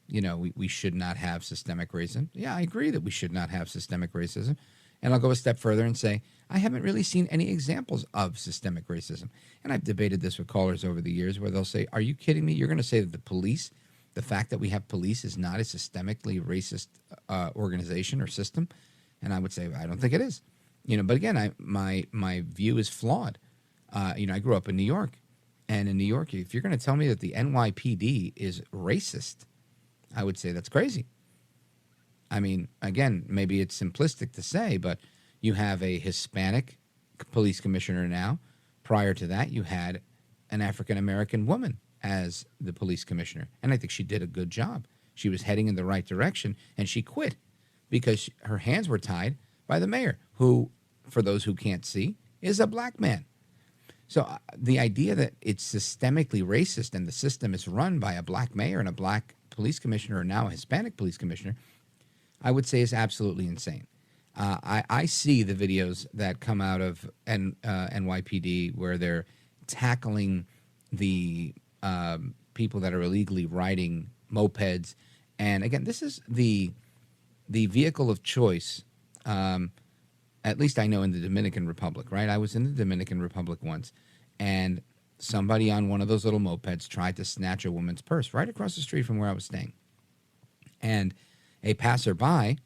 we should not have systemic racism. Yeah, I agree that we should not have systemic racism. And I'll go a step further and say, I haven't really seen any examples of systemic racism. And I've debated this with callers over the years where they'll say, are you kidding me? You're going to say that the fact that we have police is not a systemically racist organization or system? And I would say, I don't think it is. But again, my view is flawed. I grew up in New York. And in New York, if you're going to tell me that the NYPD is racist, I would say that's crazy. I mean, again, maybe it's simplistic to say, but you have a Hispanic police commissioner now. Prior to that, you had an African-American woman as the police commissioner. And I think she did a good job. She was heading in the right direction, and she quit because her hands were tied by the mayor, who, for those who can't see, is a black man. So the idea that it's systemically racist and the system is run by a black mayor and a black police commissioner, or now a Hispanic police commissioner, I would say is absolutely insane. I see the videos that come out of NYPD where they're tackling the people that are illegally riding mopeds. And again, this is the vehicle of choice, at least I know in the Dominican Republic, right? I was in the Dominican Republic once, and somebody on one of those little mopeds tried to snatch a woman's purse right across the street from where I was staying. And a passerby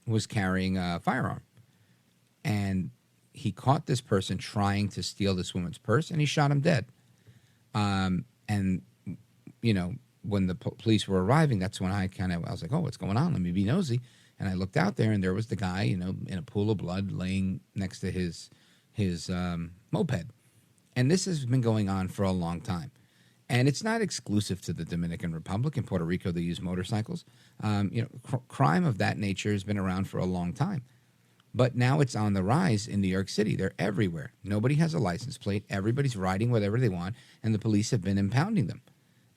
was carrying a firearm, and he caught this person trying to steal this woman's purse, and he shot him dead. And, when the police were arriving, that's when I was like, oh, what's going on? Let me be nosy. And I looked out there, and there was the guy, in a pool of blood laying next to his moped. And this has been going on for a long time. And it's not exclusive to the Dominican Republic. In Puerto Rico, they use motorcycles. Crime of that nature has been around for a long time. But now it's on the rise in New York City. They're everywhere. Nobody has a license plate. Everybody's riding whatever they want, and the police have been impounding them.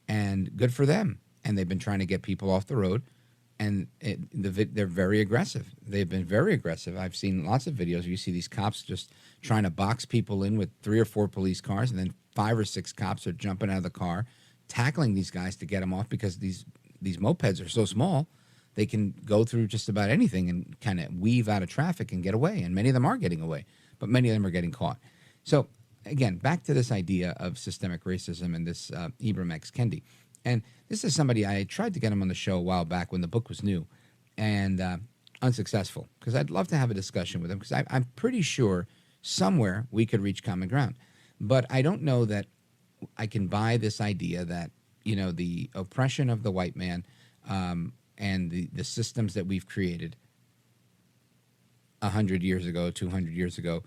And good for them. And they've been trying to get people off the road. And they're very aggressive. They've been very aggressive. I've seen lots of videos where you see these cops just trying to box people in with 3 or 4 police cars, and then 5 or 6 cops are jumping out of the car, tackling these guys to get them off because these mopeds are so small, they can go through just about anything and kind of weave out of traffic and get away. And many of them are getting away, but many of them are getting caught. So, again, back to this idea of systemic racism and this Ibram X. Kendi. And this is somebody, I tried to get him on the show a while back when the book was new. And unsuccessful, because I'd love to have a discussion with him, because I'm pretty sure somewhere we could reach common ground. But I don't know that I can buy this idea that, the oppression of the white man and the systems that we've created 100 years ago, 200 years ago,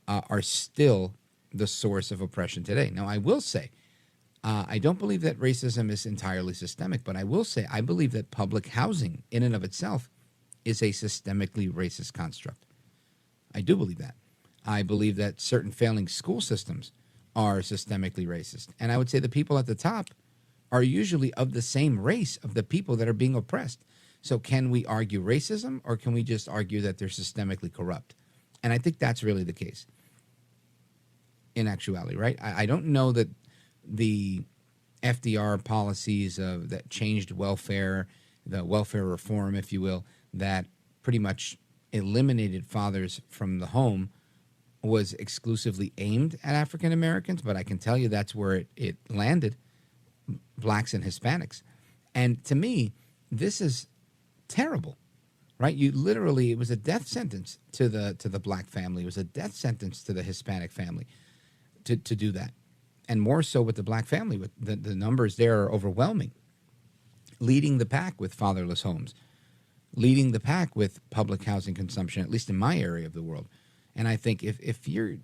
are still the source of oppression today. Now, I will say, I don't believe that racism is entirely systemic, but I will say I believe that public housing in and of itself is a systemically racist construct. I do believe that. I believe that certain failing school systems are systemically racist. And I would say the people at the top are usually of the same race of the people that are being oppressed. So can we argue racism, or can we just argue that they're systemically corrupt? And I think that's really the case in actuality, right? I don't know that the FDR policies that changed welfare, the welfare reform, if you will, that pretty much eliminated fathers from the home was exclusively aimed at African Americans, but I can tell you that's where it landed, blacks and Hispanics. And to me, this is terrible, right? You literally, it was a death sentence to the black family. It was a death sentence to the Hispanic family to do that. And more so with the black family, with the numbers there are overwhelming, leading the pack with fatherless homes, leading the pack with public housing consumption, at least in my area of the world. And I think if you're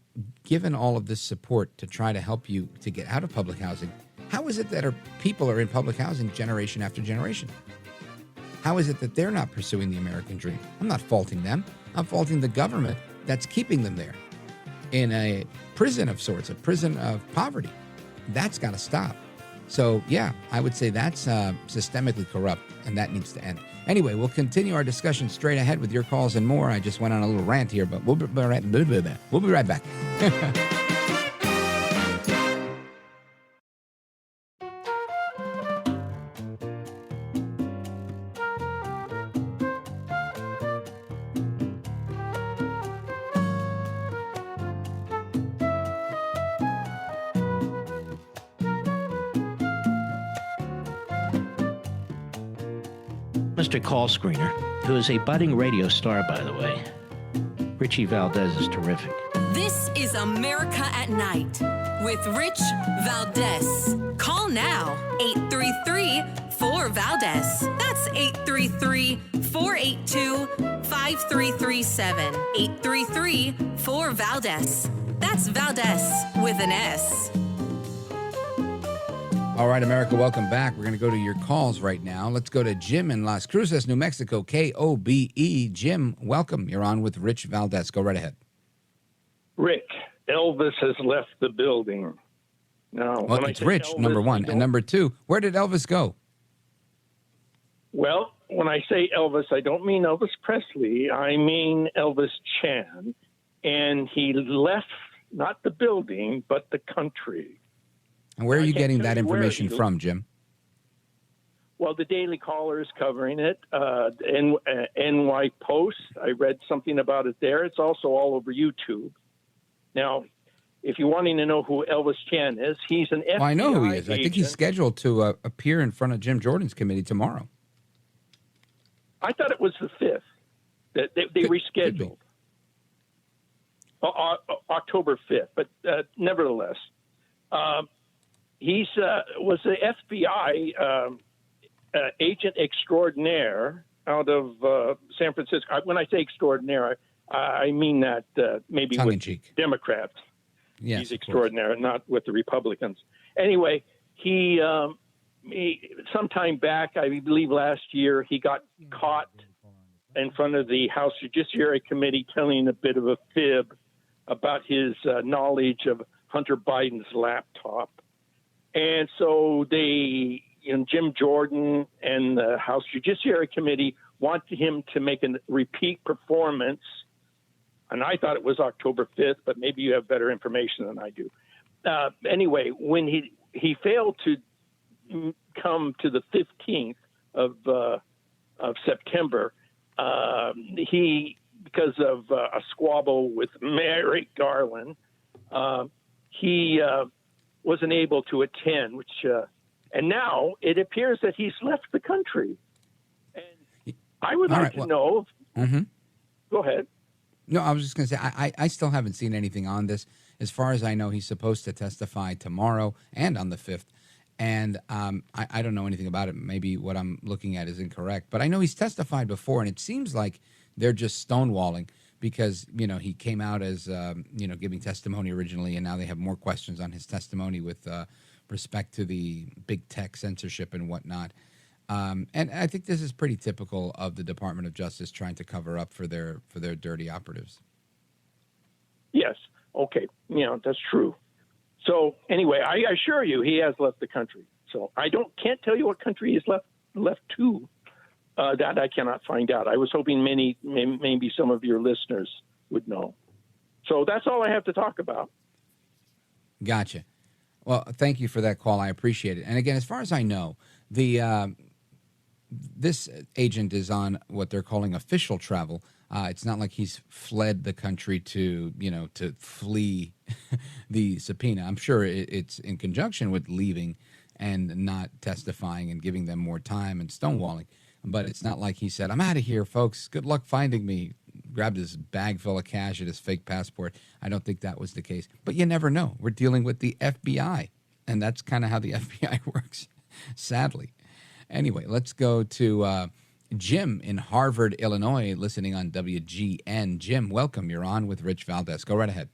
given all of this support to try to help you to get out of public housing, how is it that people are in public housing generation after generation? How is it that they're not pursuing the American dream? I'm not faulting them. I'm faulting the government that's keeping them there in a prison of sorts, a prison of poverty. That's got to stop. So, yeah, I would say that's systemically corrupt, and that needs to end. Anyway, we'll continue our discussion straight ahead with your calls and more. I just went on a little rant here, but we'll be right back. Mr. Call Screener, who is a budding radio star, by the way. Richie Valdez is terrific. This is America at Night with Rich Valdez. Call now, 833-4-VALDEZ. That's 833-482-5337. 833-4-VALDEZ. That's Valdez with an S. All right, America, welcome back. We're going to go to your calls right now. Let's go to Jim in Las Cruces, New Mexico, KOBE. Jim, welcome. You're on with Rich Valdez. Go right ahead. Rick, Elvis has left the building. Now, well, it's Rich, Elvis, number one. And number two, where did Elvis go? Well, when I say Elvis, I don't mean Elvis Presley. I mean Elvis Chan. And he left not the building, but the country. And where are you getting that information from, Jim? Well, the Daily Caller is covering it. NY Post, I read something about it there. It's also all over YouTube. Now, if you're wanting to know who Elvis Chan is, he's an FBI I know who he is. agent. I think he's scheduled to appear in front of Jim Jordan's committee tomorrow. I thought it was the 5th that they rescheduled. October 5th, but nevertheless. He was the FBI agent extraordinaire out of San Francisco. When I say extraordinaire, I mean that maybe tongue with in cheek. Democrats. Yes, he's extraordinaire, not with the Republicans. Anyway, he sometime back, I believe last year, he got caught in front of the House Judiciary Committee telling a bit of a fib about his knowledge of Hunter Biden's laptop. And so Jim Jordan and the House Judiciary Committee wanted him to make a repeat performance. And I thought it was October 5th, but maybe you have better information than I do. Anyway, when he failed to come to the 15th of September, because of a squabble with Merrick Garland, he wasn't able to attend, and now it appears that he's left the country. And I would like to know Mm-hmm. Go ahead. No, I was just going to say, I still haven't seen anything on this. As far as I know, he's supposed to testify tomorrow and on the 5th. And I don't know anything about it. Maybe what I'm looking at is incorrect. But I know he's testified before, and it seems like they're just stonewalling because, he came out as, giving testimony originally, and now they have more questions on his testimony with respect to the big tech censorship and whatnot. And I think this is pretty typical of the Department of Justice trying to cover up for their dirty operatives. Yes. Okay. That's true. So anyway, I assure you, he has left the country. So I can't tell you what country he's left to. That I cannot find out. I was hoping maybe some of your listeners would know. So that's all I have to talk about. Gotcha. Well, thank you for that call. I appreciate it. And again, as far as I know, this agent is on what they're calling official travel. It's not like he's fled the country to flee the subpoena. I'm sure it's in conjunction with leaving and not testifying and giving them more time and stonewalling. But it's not like he said, I'm out of here, folks. Good luck finding me. Grabbed his bag full of cash and his fake passport. I don't think that was the case. But you never know. We're dealing with the FBI, and that's kind of how the FBI works, sadly. Anyway, let's go to Jim in Harvard, Illinois, listening on WGN. Jim, welcome. You're on with Rich Valdez. Go right ahead.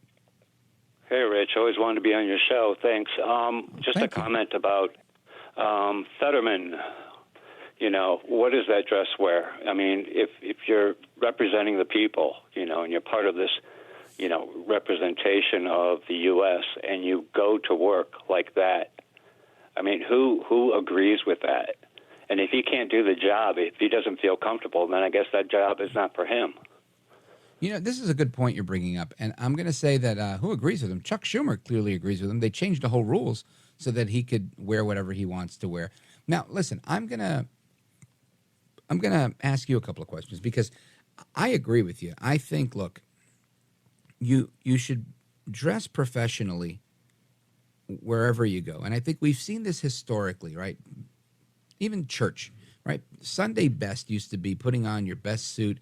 Hey, Rich. Always wanted to be on your show. Thanks. Just a comment about Fetterman. What does that dress wear? I mean, if you're representing the people, and you're part of this, representation of the U.S., and you go to work like that, I mean, who agrees with that? And if he can't do the job, if he doesn't feel comfortable, then I guess that job is not for him. This is a good point you're bringing up, and I'm going to say that who agrees with him? Chuck Schumer clearly agrees with him. They changed the whole rules so that he could wear whatever he wants to wear. Now, listen, I'm gonna ask you a couple of questions because I agree with you. I think, look, you should dress professionally wherever you go, and I think we've seen this historically, right? Even church, right? Sunday best used to be putting on your best suit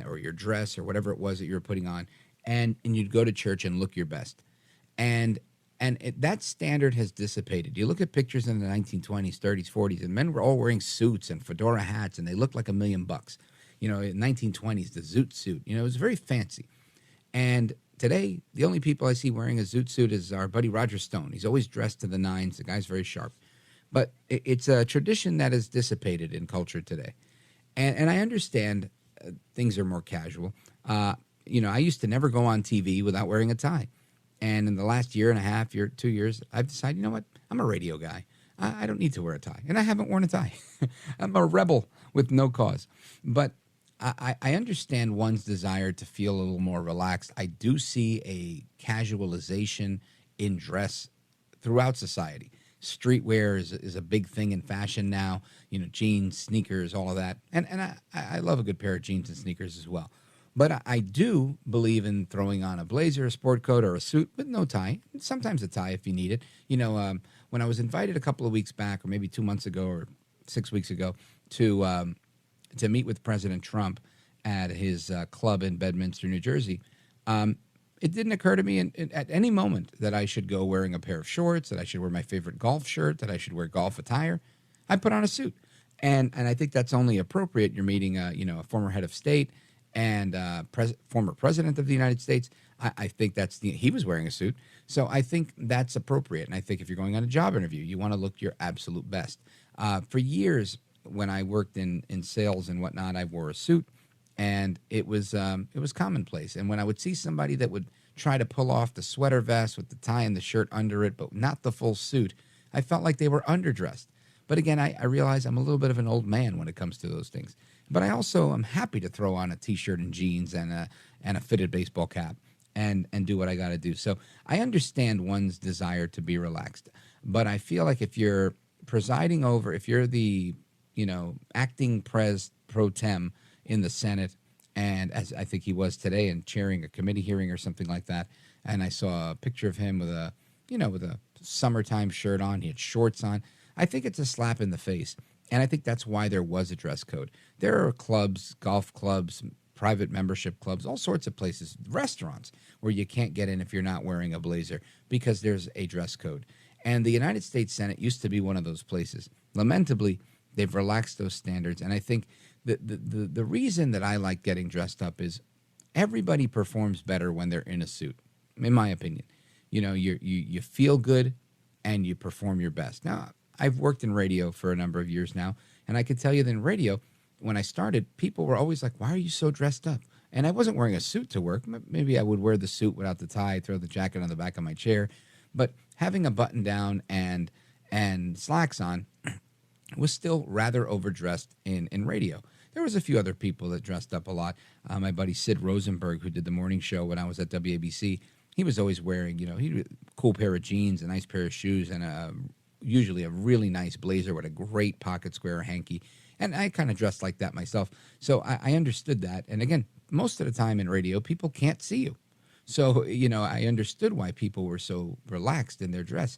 or your dress or whatever it was that you were putting on, and you'd go to church and look your best. And that standard has dissipated. You look at pictures in the 1920s, 30s, 40s, and men were all wearing suits and fedora hats, and they looked like $1 million. In 1920s, the zoot suit, it was very fancy. And today, the only people I see wearing a zoot suit is our buddy Roger Stone. He's always dressed to the nines. The guy's very sharp. But it's a tradition that has dissipated in culture today. And I understand things are more casual. I used to never go on TV without wearing a tie. And in the last year and a half, 2 years, I've decided, you know what? I'm a radio guy. I don't need to wear a tie. And I haven't worn a tie. I'm a rebel with no cause. But I understand one's desire to feel a little more relaxed. I do see a casualization in dress throughout society. Streetwear is a big thing in fashion now. Jeans, sneakers, all of that. And I love a good pair of jeans and sneakers as well. But I do believe in throwing on a blazer, a sport coat, or a suit with no tie. Sometimes a tie if you need it. When I was invited a couple of weeks back, or maybe 2 months ago, or 6 weeks ago, to meet with President Trump at his club in Bedminster, New Jersey, it didn't occur to me at any moment that I should go wearing a pair of shorts, that I should wear my favorite golf shirt, that I should wear golf attire. I put on a suit, and I think that's only appropriate. You're meeting a former head of state and former president of the United States. I think he was wearing a suit, so I think that's appropriate. And I think if you're going on a job interview, you want to look your absolute best. For years, when I worked in sales and whatnot, I wore a suit. And it was commonplace. And when I would see somebody that would try to pull off the sweater vest with the tie and the shirt under it, but not the full suit, I felt like they were underdressed. But again, I realize I'm a little bit of an old man when it comes to those things. But I also am happy to throw on a T-shirt and jeans and a fitted baseball cap and do what I got to do. So I understand one's desire to be relaxed. But I feel like if you're presiding over, if you're the acting pro tem in the Senate, and as I think he was today, and chairing a committee hearing or something like that. And I saw a picture of him with a summertime shirt on. He had shorts on. I think it's a slap in the face And I think that's why there was a dress code. There are clubs, golf clubs, private membership clubs, all sorts of places, restaurants where you can't get in if you're not wearing a blazer because there's a dress code. And the United States Senate used to be one of those places. Lamentably, they've relaxed those standards. And I think the reason that I like getting dressed up is everybody performs better when they're in a suit, in my opinion. You know, you feel good and you perform your best. Now, I've worked in radio for a number of years now, and I can tell you that in radio, when I started, people were always like, why are you so dressed up? And I wasn't wearing a suit to work. Maybe I would wear the suit without the tie, throw the jacket on the back of my chair. But having a button down and slacks on was still rather overdressed in radio. There was a few other people that dressed up a lot. My buddy Sid Rosenberg, who did the morning show when I was at WABC, he was always wearing, a cool pair of jeans, a nice pair of shoes, and usually a really nice blazer with a great pocket square hanky. And I kind of dressed like that myself. So I understood that. And again, most of the time in radio, people can't see you. So, I understood why people were so relaxed in their dress.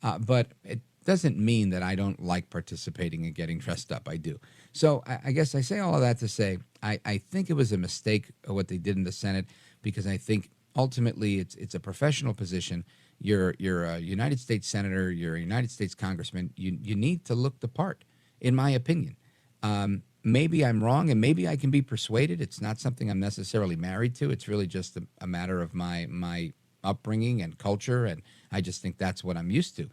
But it doesn't mean that I don't like participating and getting dressed up. I do. So I guess I say all of that to say I think it was a mistake what they did in the Senate, because I think ultimately it's a professional position. You're a United States Senator. You're a United States Congressman. You need to look the part, in my opinion. Maybe I'm wrong, and maybe I can be persuaded. It's not something I'm necessarily married to. It's really just a matter of my upbringing and culture, and I just think that's what I'm used to.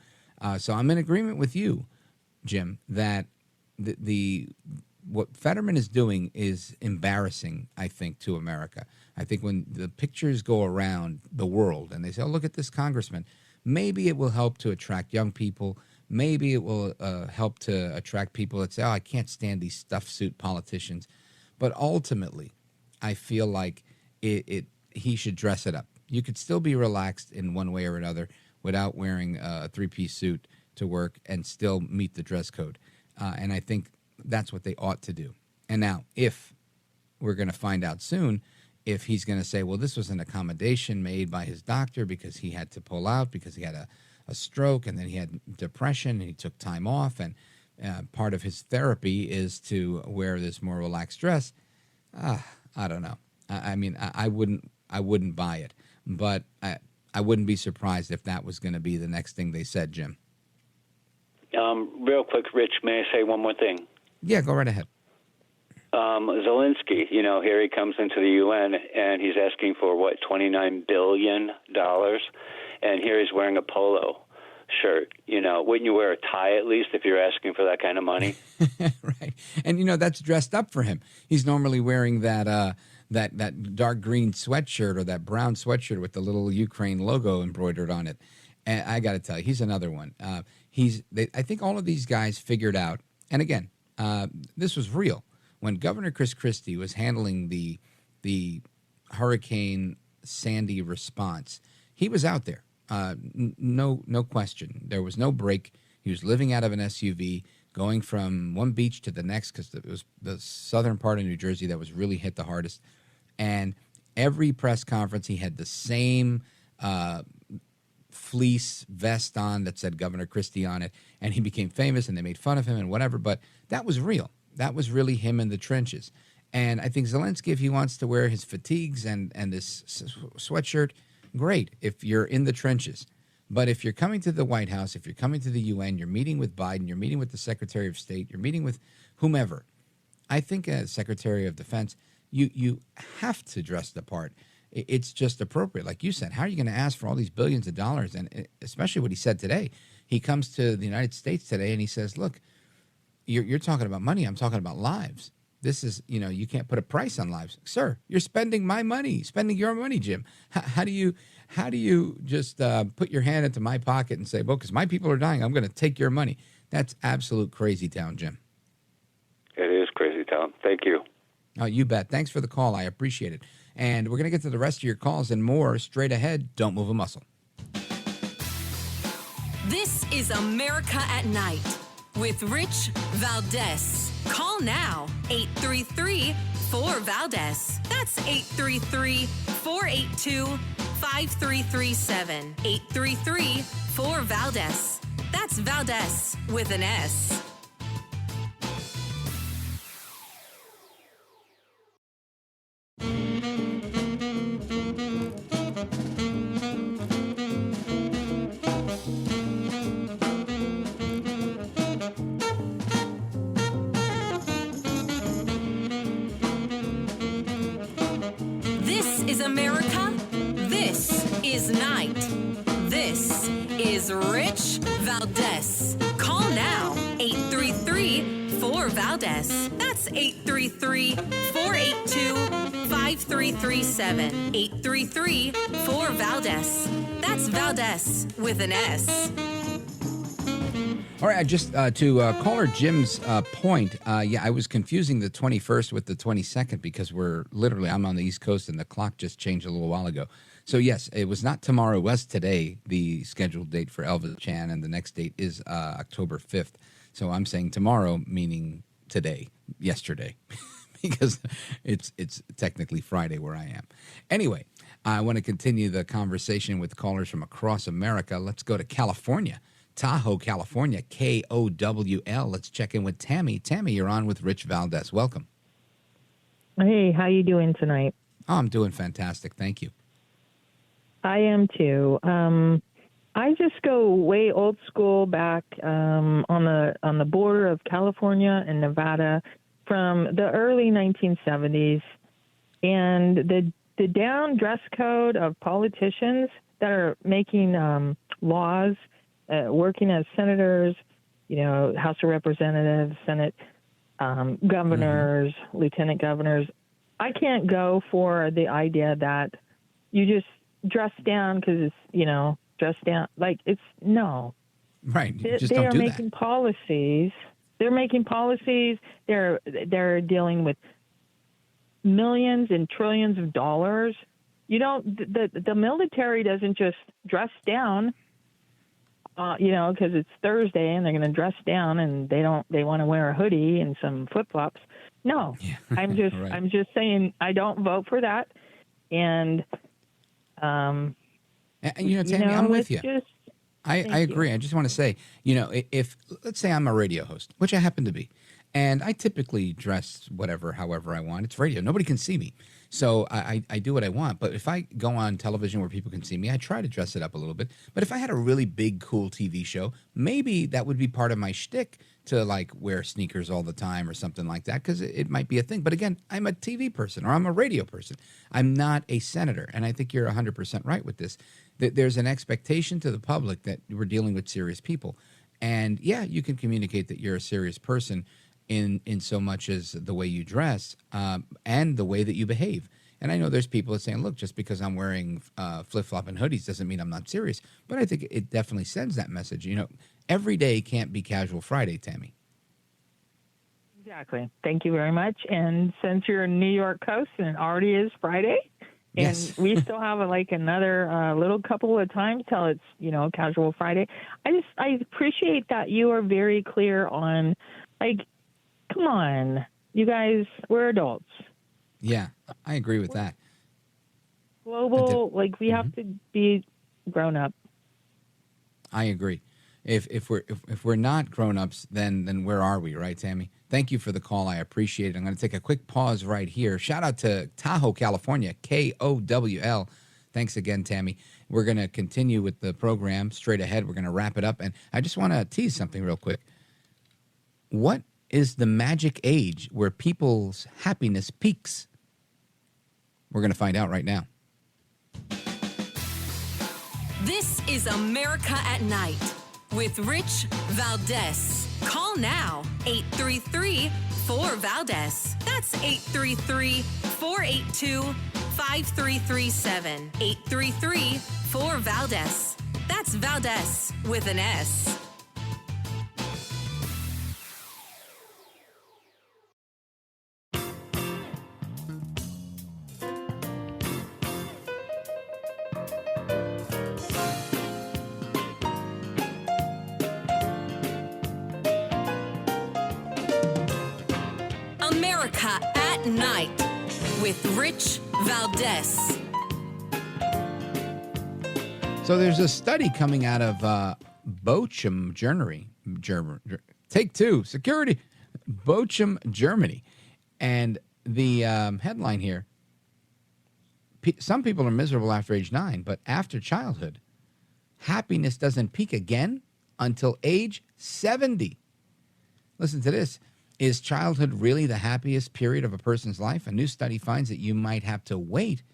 So I'm in agreement with you, Jim, that what Fetterman is doing is embarrassing, I think, to America. I think when the pictures go around the world and they say, oh, look at this congressman, maybe it will help to attract young people. Maybe it will help to attract people that say, oh, I can't stand these stuffed suit politicians. But ultimately, I feel like he should dress it up. You could still be relaxed in one way or another without wearing a three-piece suit to work and still meet the dress code. And I think that's what they ought to do. And now, if we're going to find out soon, if he's going to say, well, this was an accommodation made by his doctor because he had to pull out because he had a stroke and then he had depression and he took time off, and part of his therapy is to wear this more relaxed dress. I don't know. I mean, I wouldn't buy it, but I wouldn't be surprised if that was going to be the next thing they said, Jim. Real quick, Rich, may I say one more thing? Yeah, go right ahead. Zelensky, here he comes into the UN and he's asking for $29 billion, and here he's wearing a polo shirt. Wouldn't you wear a tie at least if you're asking for that kind of money? Right, and that's dressed up for him. He's normally wearing that dark green sweatshirt or that brown sweatshirt with the little Ukraine logo embroidered on it. And I got to tell you, he's another one. I think all of these guys figured out, and again, this was real. When Governor Chris Christie was handling the Hurricane Sandy response, he was out there. No question. There was no break. He was living out of an SUV, going from one beach to the next, because it was the southern part of New Jersey that was really hit the hardest. And every press conference, he had the same fleece vest on that said Governor Christie on it, and he became famous, and they made fun of him and whatever. But that was real. That was really him in the trenches. And I think Zelensky, if he wants to wear his fatigues and this sweatshirt, great, if you're in the trenches. But if you're coming to the White House, if you're coming to the UN, you're meeting with Biden, you're meeting with the Secretary of State, you're meeting with whomever, I think as Secretary of Defense, you have to dress the part. It's just appropriate. Like you said, how are you going to ask for all these billions of dollars? And especially what he said today. He comes to the United States today and he says, look, you're talking about money. I'm talking about lives. This is, you can't put a price on lives. Sir, you're spending my money, spending your money, Jim. How do you just put your hand into my pocket and say, well, because my people are dying, I'm going to take your money? That's absolute crazy town, Jim. It is crazy town. Thank you. Oh, you bet. Thanks for the call. I appreciate it. And we're going to get to the rest of your calls and more straight ahead. Don't move a muscle. This is America at Night with Rich Valdez. Call now, 833-4-VALDEZ. That's 833-482-5337. 833-4-VALDEZ. That's Valdez with an S. America? This is Night. This is Rich Valdez. Call now, 833-4-VALDEZ. That's 833-482-5337. 833-4-VALDEZ. That's Valdez with an S. All right, just to caller Jim's point, I was confusing the 21st with the 22nd because I'm on the East Coast and the clock just changed a little while ago. So, yes, it was not tomorrow. It was today, the scheduled date for Elvis Chan, and the next date is October 5th. So I'm saying tomorrow, meaning today, yesterday, because it's technically Friday where I am. Anyway, I want to continue the conversation with callers from across America. Let's go to California. Tahoe, California, KOWL. Let's check in with Tammy. Tammy, you're on with Rich Valdez. Welcome. Hey, how you doing tonight? Oh, I'm doing fantastic. Thank you. I am too. I just go way old school back on the border of California and Nevada from the early 1970s, and the down dress code of politicians that are making laws. Working as senators, House of Representatives, Senate, governors, lieutenant governors. I can't go for the idea that you just dress down because it's, dress down. Like, it's no. Right. You just they don't are do making that. policies. They're making policies. They're dealing with millions and trillions of dollars. The military doesn't just dress down. Because it's Thursday and they're going to dress down and they want to wear a hoodie and some flip flops. No, yeah. I'm just saying I don't vote for that. And, Tammy, I'm with you. I agree. You. I just want to say, if let's say I'm a radio host, which I happen to be, and I typically dress however I want. It's radio. Nobody can see me. So I do what I want. But if I go on television where people can see me, I try to dress it up a little bit. But if I had a really big, cool TV show, maybe that would be part of my shtick to wear sneakers all the time or something like that, because it might be a thing. But again, I'm a TV person or I'm a radio person. I'm not a senator. And I think you're 100% right with this. That there's an expectation to the public that we're dealing with serious people. And yeah, you can communicate that you're a serious person in so much as the way you dress and the way that you behave. And I know there's people that saying, look, just because I'm wearing flip-flop and hoodies doesn't mean I'm not serious. But I think it definitely sends that message. Every day can't be casual Friday, Tammy. Exactly. Thank you very much. And since you're in New York coast and it already is Friday, and yes. we still have another little couple of times till it's, casual Friday, I appreciate that you are very clear on, come on, you guys, we're adults. Yeah, I agree with that. Global, we have to be grown up. I agree. If we're not grown-ups, then where are we, right, Tammy? Thank you for the call. I appreciate it. I'm going to take a quick pause right here. Shout out to Tahoe, California, KOWL. Thanks again, Tammy. We're going to continue with the program straight ahead. We're going to wrap it up. And I just want to tease something real quick. What is the magic age where people's happiness peaks? We're going to find out right now. This is America at Night with Rich Valdez. Call now, 833-4-VALDEZ. That's 833-482-5337. 833-4-VALDEZ. That's Valdez with an S. America at Night with Rich Valdez. So there's a study coming out of Bochum, Germany. Take two, security. Bochum, Germany. And the headline here, some people are miserable after age 9, but after childhood, happiness doesn't peak again until age 70. Listen to this. Is childhood really the happiest period of a person's life? A new study finds that you might have to wait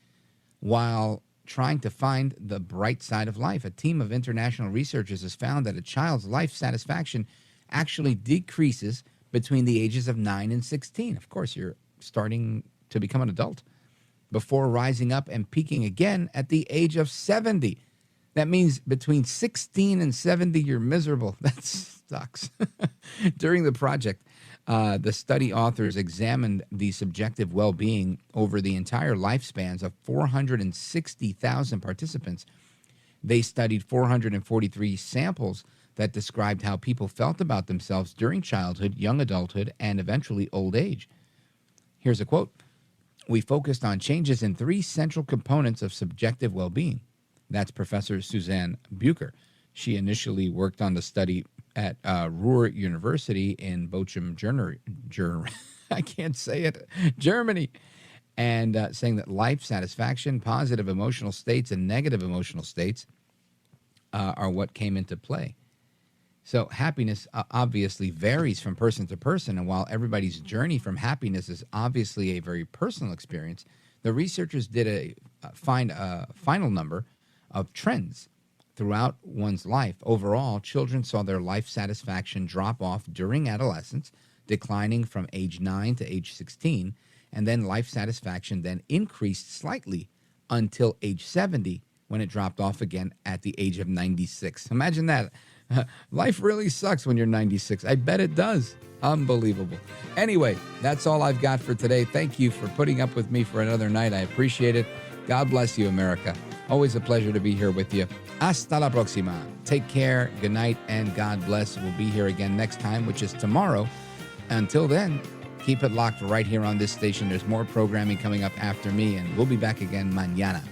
while trying to find the bright side of life. A team of international researchers has found that a child's life satisfaction actually decreases between the ages of 9 and 16. Of course, you're starting to become an adult, before rising up and peaking again at the age of 70. That means between 16 and 70, you're miserable. That sucks. During the project, the study authors examined the subjective well-being over the entire lifespans of 460,000 participants. They studied 443 samples that described how people felt about themselves during childhood, young adulthood, and eventually old age. Here's a quote. We focused on changes in 3 central components of subjective well-being. That's Professor Suzanne Bucher. She initially worked on the study at Ruhr University in Bochum, Germany, and saying that life satisfaction, positive emotional states, and negative emotional states are what came into play. So happiness obviously varies from person to person, and while everybody's journey from happiness is obviously a very personal experience, the researchers did find a final number of trends throughout one's life. Overall, children saw their life satisfaction drop off during adolescence, declining from age 9 to age 16, and then life satisfaction then increased slightly until age 70, when it dropped off again at the age of 96. Imagine that. Life really sucks when you're 96. I bet it does. Unbelievable. Anyway, that's all I've got for today. Thank you for putting up with me for another night. I appreciate it. God bless you, America. Always a pleasure to be here with you. Hasta la próxima. Take care. Good night, and God bless. We'll be here again next time, which is tomorrow. Until then, keep it locked right here on this station. There's more programming coming up after me, and we'll be back again mañana.